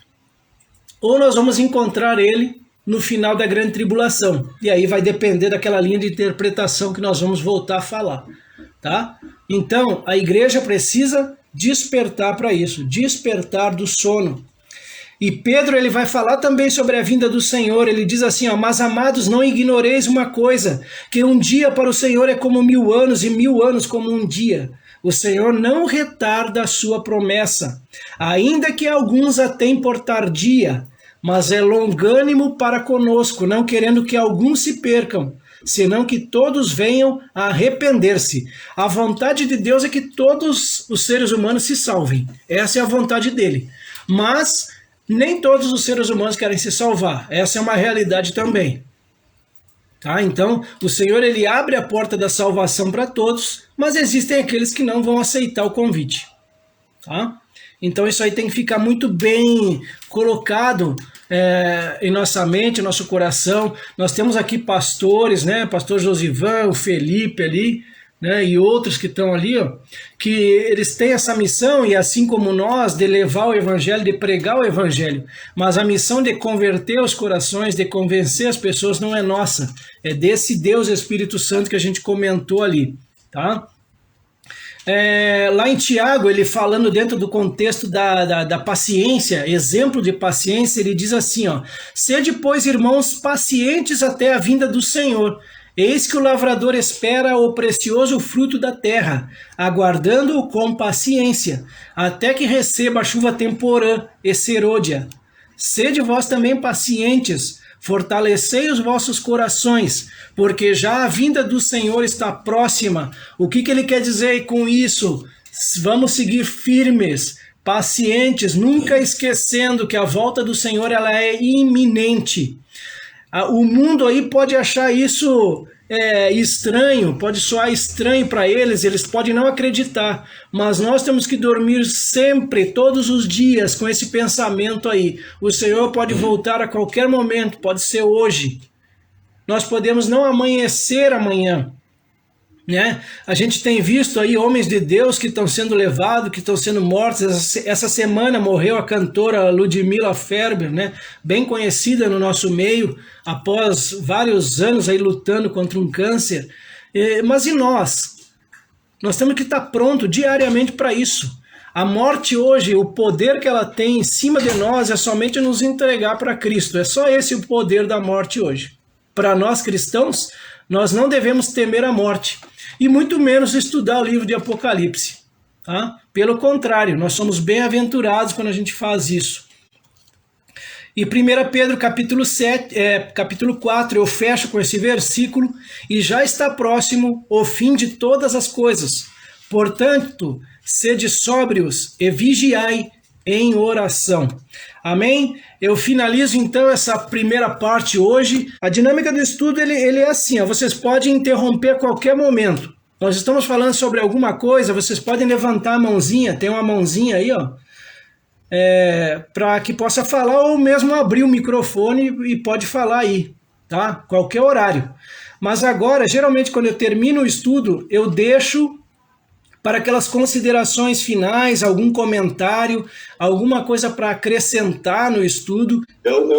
ou nós vamos encontrar ele no final da grande tribulação. E aí vai depender daquela linha de interpretação que nós vamos voltar a falar. Tá? Então, a igreja precisa despertar para isso, despertar do sono. E Pedro ele vai falar também sobre a vinda do Senhor. Ele diz assim, ó, mas amados, não ignoreis uma coisa, que um dia para o Senhor é como 1000 anos, e 1000 anos como um dia. O Senhor não retarda a sua promessa, ainda que alguns a tenham por tardia, mas é longânimo para conosco, não querendo que alguns se percam, senão que todos venham a arrepender-se. A vontade de Deus é que todos os seres humanos se salvem. Essa é a vontade dele. Mas nem todos os seres humanos querem se salvar. Essa é uma realidade também. Tá? Então, o Senhor ele abre a porta da salvação para todos, mas existem aqueles que não vão aceitar o convite. Tá? Então, isso aí tem que ficar muito bem colocado em nossa mente, em nosso coração. Nós temos aqui pastores, né? Pastor Josivan, o Felipe ali, né? E outros que estão ali, ó, que eles têm essa missão, e assim como nós, de levar o evangelho, de pregar o evangelho. Mas a missão de converter os corações, de convencer as pessoas, não é nossa. É desse Deus Espírito Santo que a gente comentou ali, tá? Lá em Tiago, ele falando dentro do contexto da paciência, exemplo de paciência, ele diz assim, ó: sede, pois, irmãos, pacientes até a vinda do Senhor. Eis que o lavrador espera o precioso fruto da terra, aguardando-o com paciência, até que receba a chuva temporã e serôdia. Sede vós também pacientes, fortalecei os vossos corações, porque já a vinda do Senhor está próxima. O que ele quer dizer com isso? Vamos seguir firmes, pacientes, nunca esquecendo que a volta do Senhor ela é iminente. O mundo aí pode achar isso estranho, pode soar estranho para eles podem não acreditar, mas nós temos que dormir sempre, todos os dias, com esse pensamento aí. O Senhor pode voltar a qualquer momento, pode ser hoje. Nós podemos não amanhecer amanhã, né? A gente tem visto aí homens de Deus que estão sendo levados, que estão sendo mortos. Essa semana morreu a cantora Ludmila Ferber, né? Bem conhecida no nosso meio, após vários anos aí lutando contra um câncer. Mas e nós? Nós temos que estar pronto diariamente para isso. A morte hoje, o poder que ela tem em cima de nós é somente nos entregar para Cristo. É só esse o poder da morte hoje. Para nós cristãos, nós não devemos temer a morte. E muito menos estudar o livro de Apocalipse. Tá? Pelo contrário, nós somos bem-aventurados quando a gente faz isso. E 1 Pedro capítulo 4, eu fecho com esse versículo: e já está próximo o fim de todas as coisas. Portanto, sede sóbrios e vigiai em oração. Amém? Eu finalizo então essa primeira parte hoje. A dinâmica do estudo ele é assim, ó, vocês podem interromper a qualquer momento. Nós estamos falando sobre alguma coisa, vocês podem levantar a mãozinha, tem uma mãozinha aí, ó, para que possa falar, ou mesmo abrir o microfone e pode falar aí, tá? Qualquer horário. Mas agora, geralmente quando eu termino o estudo, eu deixo para aquelas considerações finais, algum comentário, alguma coisa para acrescentar no estudo. Eu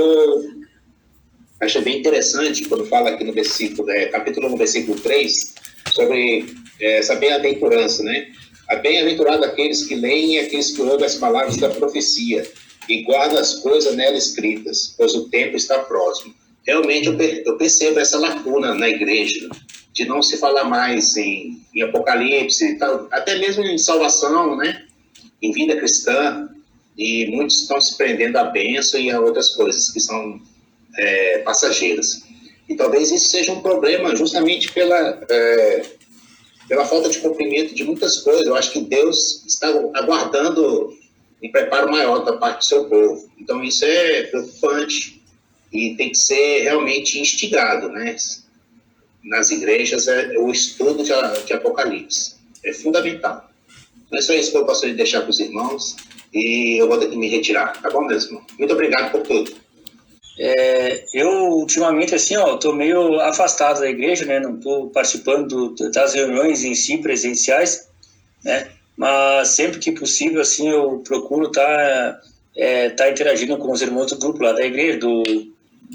achei bem interessante quando fala aqui no versículo, capítulo 1, versículo 3, sobre essa bem-aventurança, né? A bem-aventurado aqueles que leem e aqueles que ouvem as palavras da profecia e guardam as coisas nela escritas, pois o tempo está próximo. Realmente eu percebo essa lacuna na igreja, de não se falar mais em Apocalipse, até mesmo em salvação, né? Em vida cristã, e muitos estão se prendendo à bênção e a outras coisas que são passageiras. E talvez isso seja um problema justamente pela falta de cumprimento de muitas coisas. Eu acho que Deus está aguardando um preparo maior da parte do seu povo. Então isso é preocupante e tem que ser realmente instigado, né? Nas igrejas, o estudo de Apocalipse. É fundamental. Mas só isso que eu gostaria de deixar para os irmãos, e eu vou ter que me retirar, tá bom, meu irmão? Muito obrigado por tudo. Eu, ultimamente, assim, ó, estou meio afastado da igreja, né? Não estou participando das reuniões em si, presenciais, né? Mas sempre que possível, assim, eu procuro estar interagindo com os irmãos do grupo lá da igreja,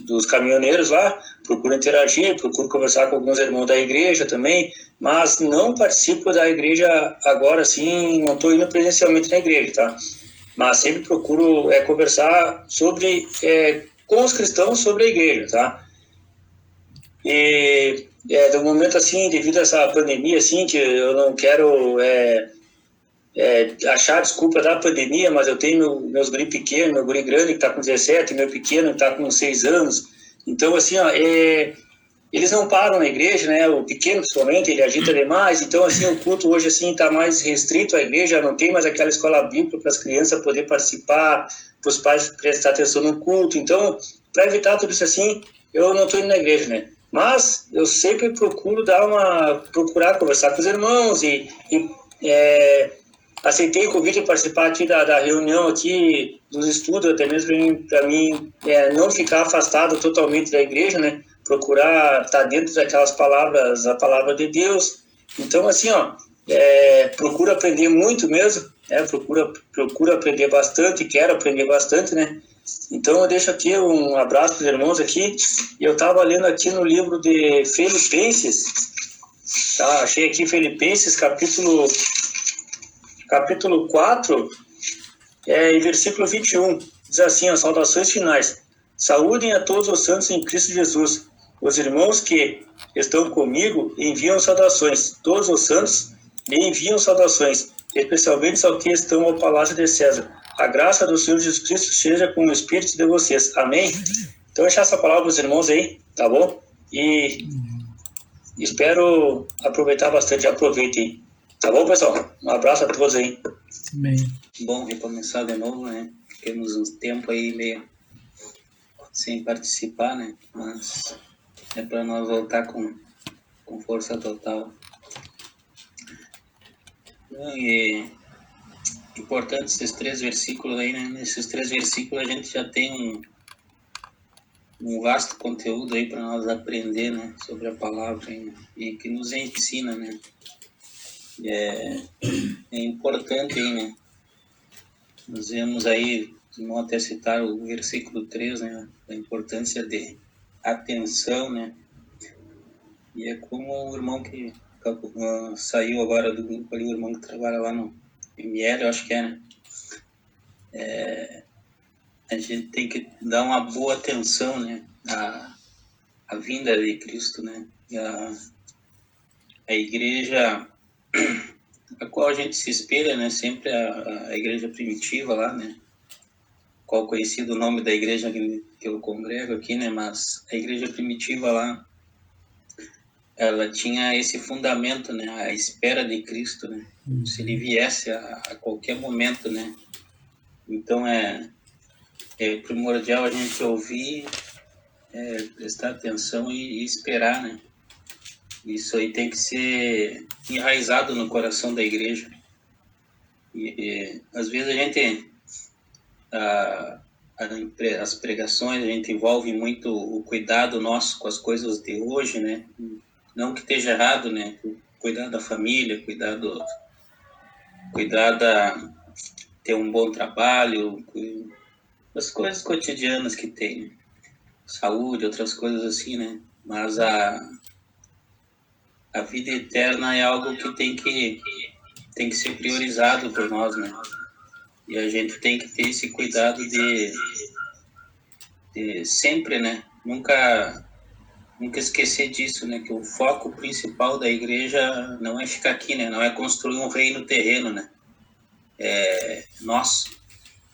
dos caminhoneiros lá, procuro interagir, procuro conversar com alguns irmãos da igreja também, mas não participo da igreja agora, assim, não estou indo presencialmente na igreja, tá? Mas sempre procuro conversar com os cristãos sobre a igreja, tá? E do momento, assim, devido a essa pandemia, assim, que eu não quero achar desculpa da pandemia, mas eu tenho meus guri pequenos, meu guri grande que está com 17, meu pequeno que está com 6 anos. Então, assim, eles não param na igreja, né? O pequeno, principalmente, ele agita demais. Então, assim, o culto hoje, assim, está mais restrito à igreja, não tem mais aquela escola bíblica para as crianças poder participar, para os pais prestar atenção no culto. Então, para evitar tudo isso assim, eu não estou indo na igreja, né? Mas eu sempre procuro procurar conversar com os irmãos aceitei o convite de participar aqui da reunião aqui dos estudos, até mesmo para mim não ficar afastado totalmente da igreja, né? Procurar estar dentro daquelas palavras, a palavra de Deus. Então, assim, procuro aprender muito mesmo, procuro aprender bastante, quero aprender bastante, né? Então, eu deixo aqui um abraço para os irmãos aqui. Eu estava lendo aqui no livro de Filipenses, tá? Achei aqui Filipenses, capítulo 4, e versículo 21. Diz assim, as saudações finais. Saúdem a todos os santos em Cristo Jesus. Os irmãos que estão comigo enviam saudações. Todos os santos me enviam saudações, especialmente aos que estão ao palácio de César. A graça do Senhor Jesus Cristo seja com o espírito de vocês. Amém? Então, deixar essa palavra para os irmãos aí, tá bom? E espero aproveitar bastante. Aproveitem. Tá bom, pessoal? Um abraço a todos aí. Amém. Bom recomeçar de novo, né? Ficamos um tempo aí meio sem participar, né? Mas é para nós voltar com força total. E importante esses 3 versículos aí, né? Nesses 3 versículos a gente já tem um vasto conteúdo aí para nós aprender, né? Sobre a palavra e que nos ensina, né? É importante aí, né? Nós vemos aí, vamos até citar o versículo 3, né? A importância de atenção, né? E é como o irmão que saiu agora do grupo ali, o irmão que trabalha lá no ML, eu acho que né? A gente tem que dar uma boa atenção, né? À vinda de Cristo, né? E a igreja a qual a gente se espelha, né? Sempre a igreja primitiva lá, né? Qual conhecido o nome da igreja que eu congrego aqui, né? Mas a igreja primitiva lá, ela tinha esse fundamento, né? A espera de Cristo, né? Se ele viesse a qualquer momento, né? Então é primordial a gente ouvir, prestar atenção e esperar, né? Isso aí tem que ser enraizado no coração da igreja. E às vezes a gente, as pregações, a gente envolve muito o cuidado nosso com as coisas de hoje, né? Não que esteja errado, né? Cuidar da família, cuidar ter um bom trabalho, as coisas cotidianas que tem, né? Saúde, outras coisas assim, né? Mas a vida eterna é algo que tem que ser priorizado por nós, né? E a gente tem que ter esse cuidado de sempre, né? Nunca esquecer disso, né? Que o foco principal da igreja não é ficar aqui, né? Não é construir um reino terreno, né? É nosso.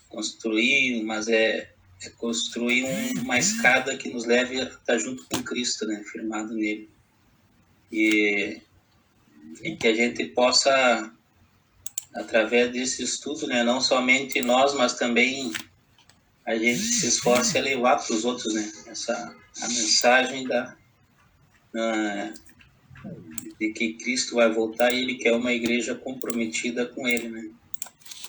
Construir, mas é construir uma escada que nos leve a estar junto com Cristo, né? Firmado nele. E que a gente possa, através desse estudo, né, não somente nós, mas também a gente se esforce a levar para os outros, né, a mensagem de que Cristo vai voltar e Ele quer uma igreja comprometida com Ele, né,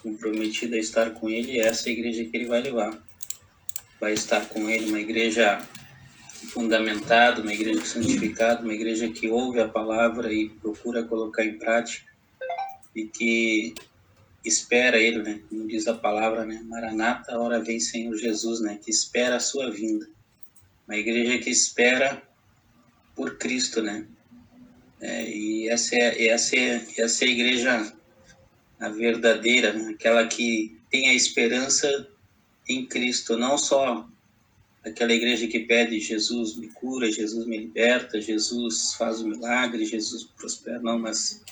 comprometida a estar com Ele, e essa é a igreja que Ele vai levar. Vai estar com Ele, uma igreja fundamentada, uma igreja santificada, uma igreja que ouve a palavra e procura colocar em prática e que espera Ele, né? Como diz a palavra, né? Maranata, ora vem Senhor Jesus, né? Que espera a sua vinda. Uma igreja que espera por Cristo, né? E essa é a igreja a verdadeira, né? Aquela que tem a esperança em Cristo, não só aquela igreja que pede Jesus me cura, Jesus me liberta, Jesus faz o milagre, Jesus prospera, não, mas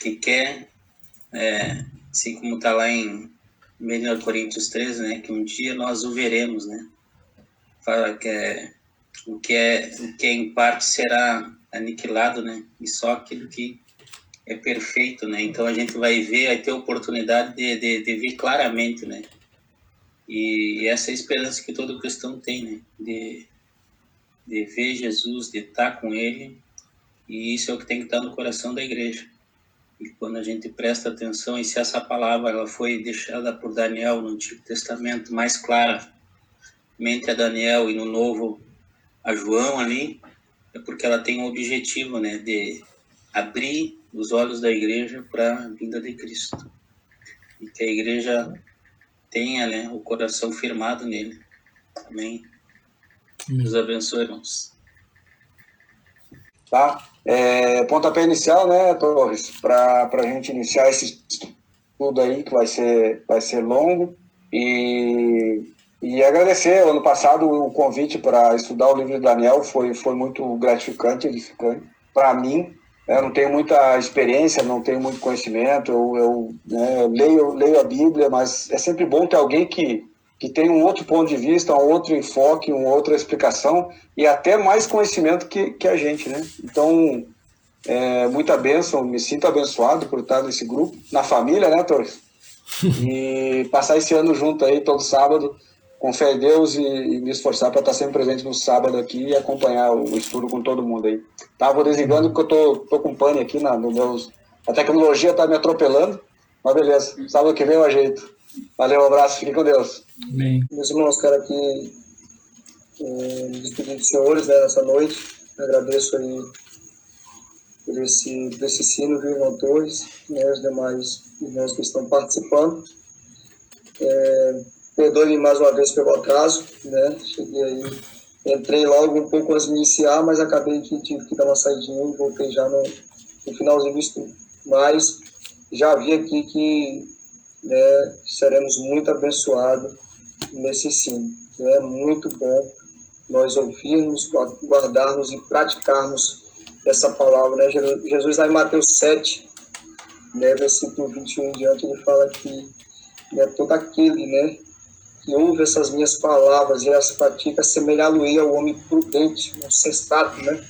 que quer Assim como está lá em 1 Coríntios 13, né? Que um dia nós o veremos, né? Fala que o que é em parte será aniquilado, né? E só aquilo que é perfeito, né? Então a gente vai ter a oportunidade de ver claramente, né? E essa é a esperança que todo cristão tem, né? De ver Jesus, de estar com Ele, e isso é o que tem que estar no coração da igreja. E quando a gente presta atenção, e se essa palavra ela foi deixada por Daniel no Antigo Testamento mais claramente a Daniel e no Novo a João ali, é porque ela tem um objetivo, né, de abrir os olhos da igreja para a vinda de Cristo. E que a igreja tenha, né, o coração firmado nele. Amém. Deus abençoe, irmãos. Tá? Pontapé inicial, né, Torres, para a gente iniciar esse estudo aí, que vai ser longo, e agradecer. Ano passado o convite para estudar o livro de Daniel foi muito gratificante, edificante para mim. Eu não tenho muita experiência, não tenho muito conhecimento, eu leio a Bíblia, mas é sempre bom ter alguém que tem um outro ponto de vista, um outro enfoque, uma outra explicação e até mais conhecimento que a gente, né? Então, muita bênção, me sinto abençoado por estar nesse grupo, na família, né, Torres? E passar esse ano junto aí, todo sábado, com fé em Deus, e me esforçar para estar sempre presente no sábado aqui e acompanhar o estudo com todo mundo aí. Tá, vou desligando porque eu tô com pane aqui, a tecnologia está me atropelando, mas beleza, sábado que vem eu ajeito. Valeu, um abraço, fique com Deus. Amém. Meus irmãos, quero aqui me despedir dos senhores, né, nessa noite. Agradeço aí por esse sino, viu, irmão Torres, né, os demais irmãos que estão participando. Perdoe-me mais uma vez pelo atraso, né? Cheguei aí, entrei logo um pouco antes de iniciar, mas acabei que tive que dar uma saidinha e voltei já no finalzinho do estudo. Mas já vi aqui que, né, seremos muito abençoados nesse ensino. É muito bom nós ouvirmos, guardarmos e praticarmos essa palavra, né? Jesus lá em Mateus 7, né, versículo 21 em diante, ele fala que, né, todo aquele, né, que ouve essas minhas palavras e as pratica, semelhá-lo-ei ao homem prudente, um sensato, né,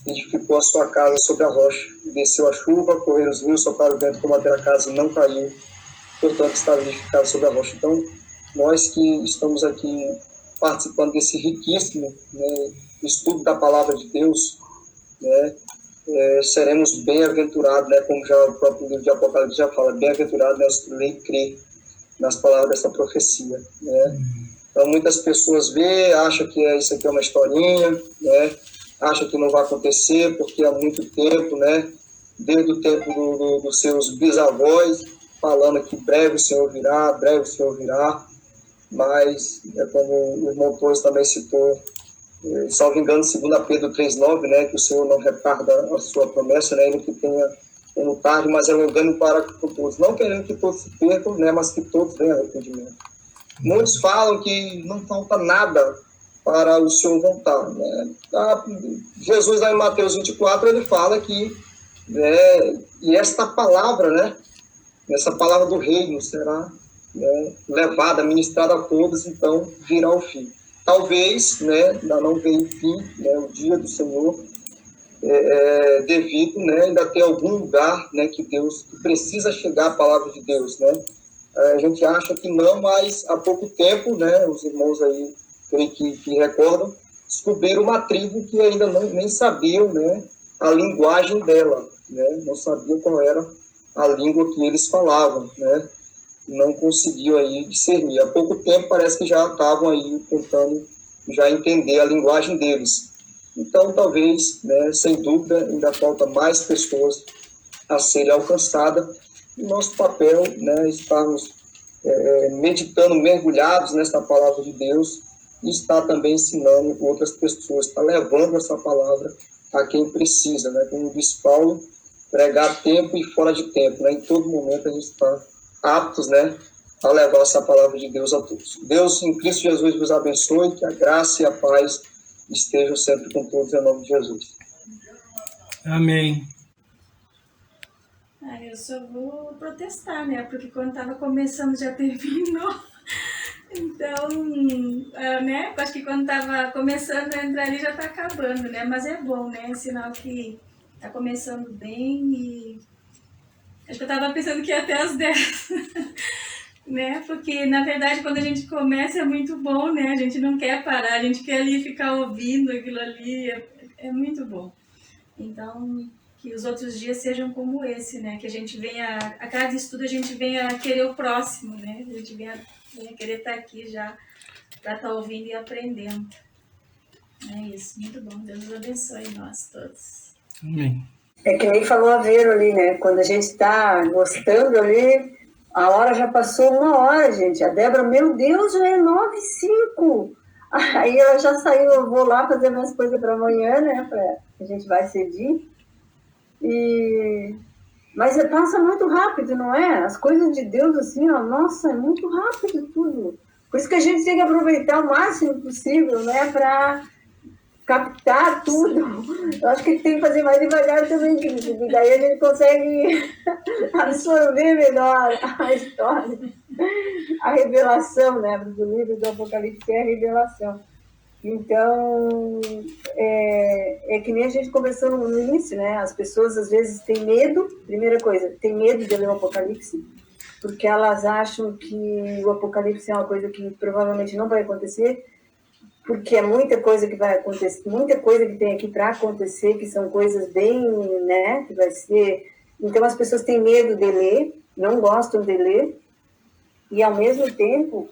edificou a sua casa sobre a rocha, desceu a chuva, correram os rios, sopraram o vento, combateu a casa e não caiu, portanto estava edificado sobre a rocha. Então, nós que estamos aqui participando desse riquíssimo, né, estudo da palavra de Deus, né, seremos bem-aventurados, né, como já o próprio livro de Apocalipse já fala, bem-aventurados, né, os que leem e creem nas palavras dessa profecia, né. Então, muitas pessoas acham que isso aqui é uma historinha, né, acham que não vai acontecer, porque há muito tempo, né, desde o tempo dos seus bisavós, falando que breve o Senhor virá, mas, como o irmão Torres também citou, salvo engano, 2 Pedro 3,9, né, que o Senhor não retarda a sua promessa, né, ele que tenha tarde, mas é longânimo para todos, não querendo que todos se percam, né, mas que todos venham arrependimento. Muitos falam que não falta nada para o Senhor voltar, né? Jesus, lá em Mateus 24, ele fala que, e esta palavra, né, essa palavra do reino será, né, levada, ministrada a todos, então virá o fim. Talvez, né, ainda não veio o fim, né, o dia do Senhor, devido, né, ainda ter algum lugar, né, que precisa chegar a palavra de Deus, né. A gente acha que não, mas há pouco tempo, né, os irmãos aí que recordam, descobriram uma tribo que ainda nem sabiam, né, a linguagem dela, né, não sabiam qual era a língua que eles falavam, né, não conseguiu aí discernir. Há pouco tempo parece que já estavam aí tentando já entender a linguagem deles. Então, talvez, né, sem dúvida, ainda falta mais pessoas a serem alcançadas. E nosso papel, né, estarmos meditando, mergulhados nessa palavra de Deus e estar também ensinando outras pessoas, estar levando essa palavra a quem precisa, né? Como diz Paulo, pregar a tempo e fora de tempo, né? Em todo momento a gente está aptos, né, a levar essa palavra de Deus a todos. Deus, em Cristo Jesus, vos abençoe, que a graça e a paz estejam sempre com todos, em nome de Jesus. Amém. Ah, eu só vou protestar, né? Porque quando estava começando já terminou. Então, né? Acho que quando estava começando a entrar ali já está acabando, né? Mas é bom, né? É sinal que está começando bem e... Acho que eu estava pensando que ia até às 10, né? Porque, na verdade, quando a gente começa é muito bom, né? A gente não quer parar, a gente quer ali ficar ouvindo aquilo ali, é muito bom. Então, que os outros dias sejam como esse, né? Que a gente venha, a cada estudo a gente venha querer o próximo, né? A gente venha querer estar aqui já para estar ouvindo e aprendendo. É isso, muito bom. Deus nos abençoe nós todos. Amém. É que nem falou a Vera ali, né? Quando a gente está gostando ali, a hora já passou 1 hora, gente. A Débora, meu Deus, já é 9h05. Aí ela já saiu, eu vou lá fazer minhas coisas para amanhã, né? A gente vai cedinho. Mas passa muito rápido, não é? As coisas de Deus, assim, ó, nossa, é muito rápido tudo. Por isso que a gente tem que aproveitar o máximo possível, né? Para captar tudo. Eu acho que tem que fazer mais devagar também, porque daí a gente consegue absorver melhor a história, a revelação, né? Do livro do Apocalipse é a revelação. Então, é que nem a gente conversou no início, né? As pessoas às vezes têm medo, primeira coisa, tem medo de ler o Apocalipse, porque elas acham que o Apocalipse é uma coisa que provavelmente não vai acontecer, porque é muita coisa que vai acontecer, muita coisa que tem aqui para acontecer, que são coisas bem, né, que vai ser... Então as pessoas têm medo de ler, não gostam de ler, e ao mesmo tempo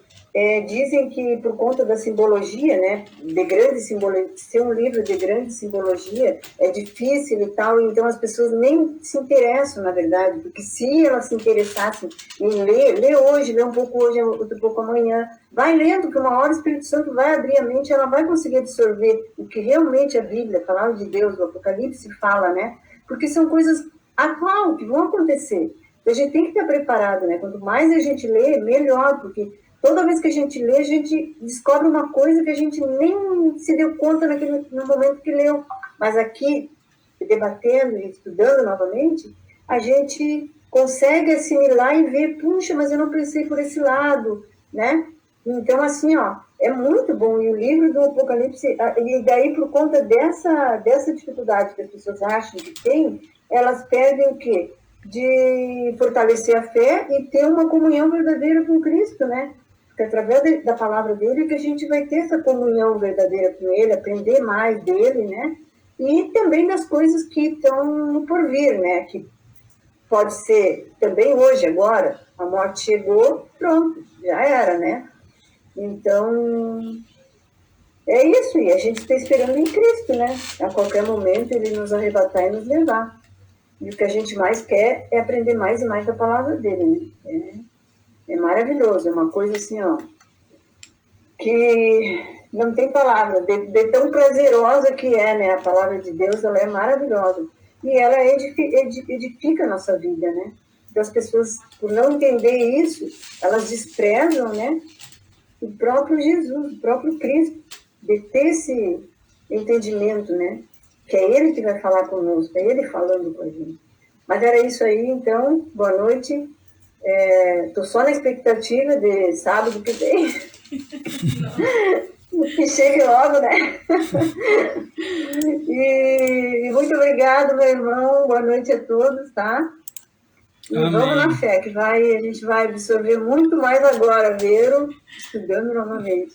dizem que por conta da simbologia, né, de grande simbologia, ser um livro de grande simbologia é difícil e tal, então as pessoas nem se interessam, na verdade, porque se elas se interessassem em ler hoje, ler um pouco hoje, outro pouco amanhã, vai lendo, que uma hora o Espírito Santo vai abrir a mente, ela vai conseguir absorver o que realmente a Bíblia, a palavra de Deus, o Apocalipse fala, né, porque são coisas atuais que vão acontecer. A gente tem que estar preparado, né? Quanto mais a gente lê, melhor, porque toda vez que a gente lê, a gente descobre uma coisa que a gente nem se deu conta no momento que leu. Mas aqui, debatendo e estudando novamente, a gente consegue assimilar e ver, puxa, mas eu não pensei por esse lado, né? Então, assim, ó, é muito bom. E o livro do Apocalipse, e daí por conta dessa dificuldade que as pessoas acham que tem, elas perdem o quê? De fortalecer a fé e ter uma comunhão verdadeira com Cristo, né? Porque através da palavra dele que a gente vai ter essa comunhão verdadeira com ele, aprender mais dele, né? E também das coisas que estão por vir, né? Que pode ser também hoje, agora, a morte chegou, pronto, já era, né? Então, é isso, e a gente está esperando em Cristo, né? A qualquer momento ele nos arrebatar e nos levar. E o que a gente mais quer é aprender mais e mais da palavra dele, né? É maravilhoso, é uma coisa assim, ó, que não tem palavra, de tão prazerosa que é, né? A palavra de Deus, ela é maravilhosa. E ela edifica a nossa vida, né? Então as pessoas, por não entender isso, elas desprezam, né? O próprio Jesus, o próprio Cristo, de ter esse entendimento, né? Que é ele que vai falar conosco, é ele falando com a gente. Mas era isso aí, então, boa noite. Estou só na expectativa de sábado que vem. Que chegue logo, né? E muito obrigado, meu irmão. Boa noite a todos, tá? E Amém. Vamos na fé, que a gente vai absorver muito mais agora, Vero, estudando novamente.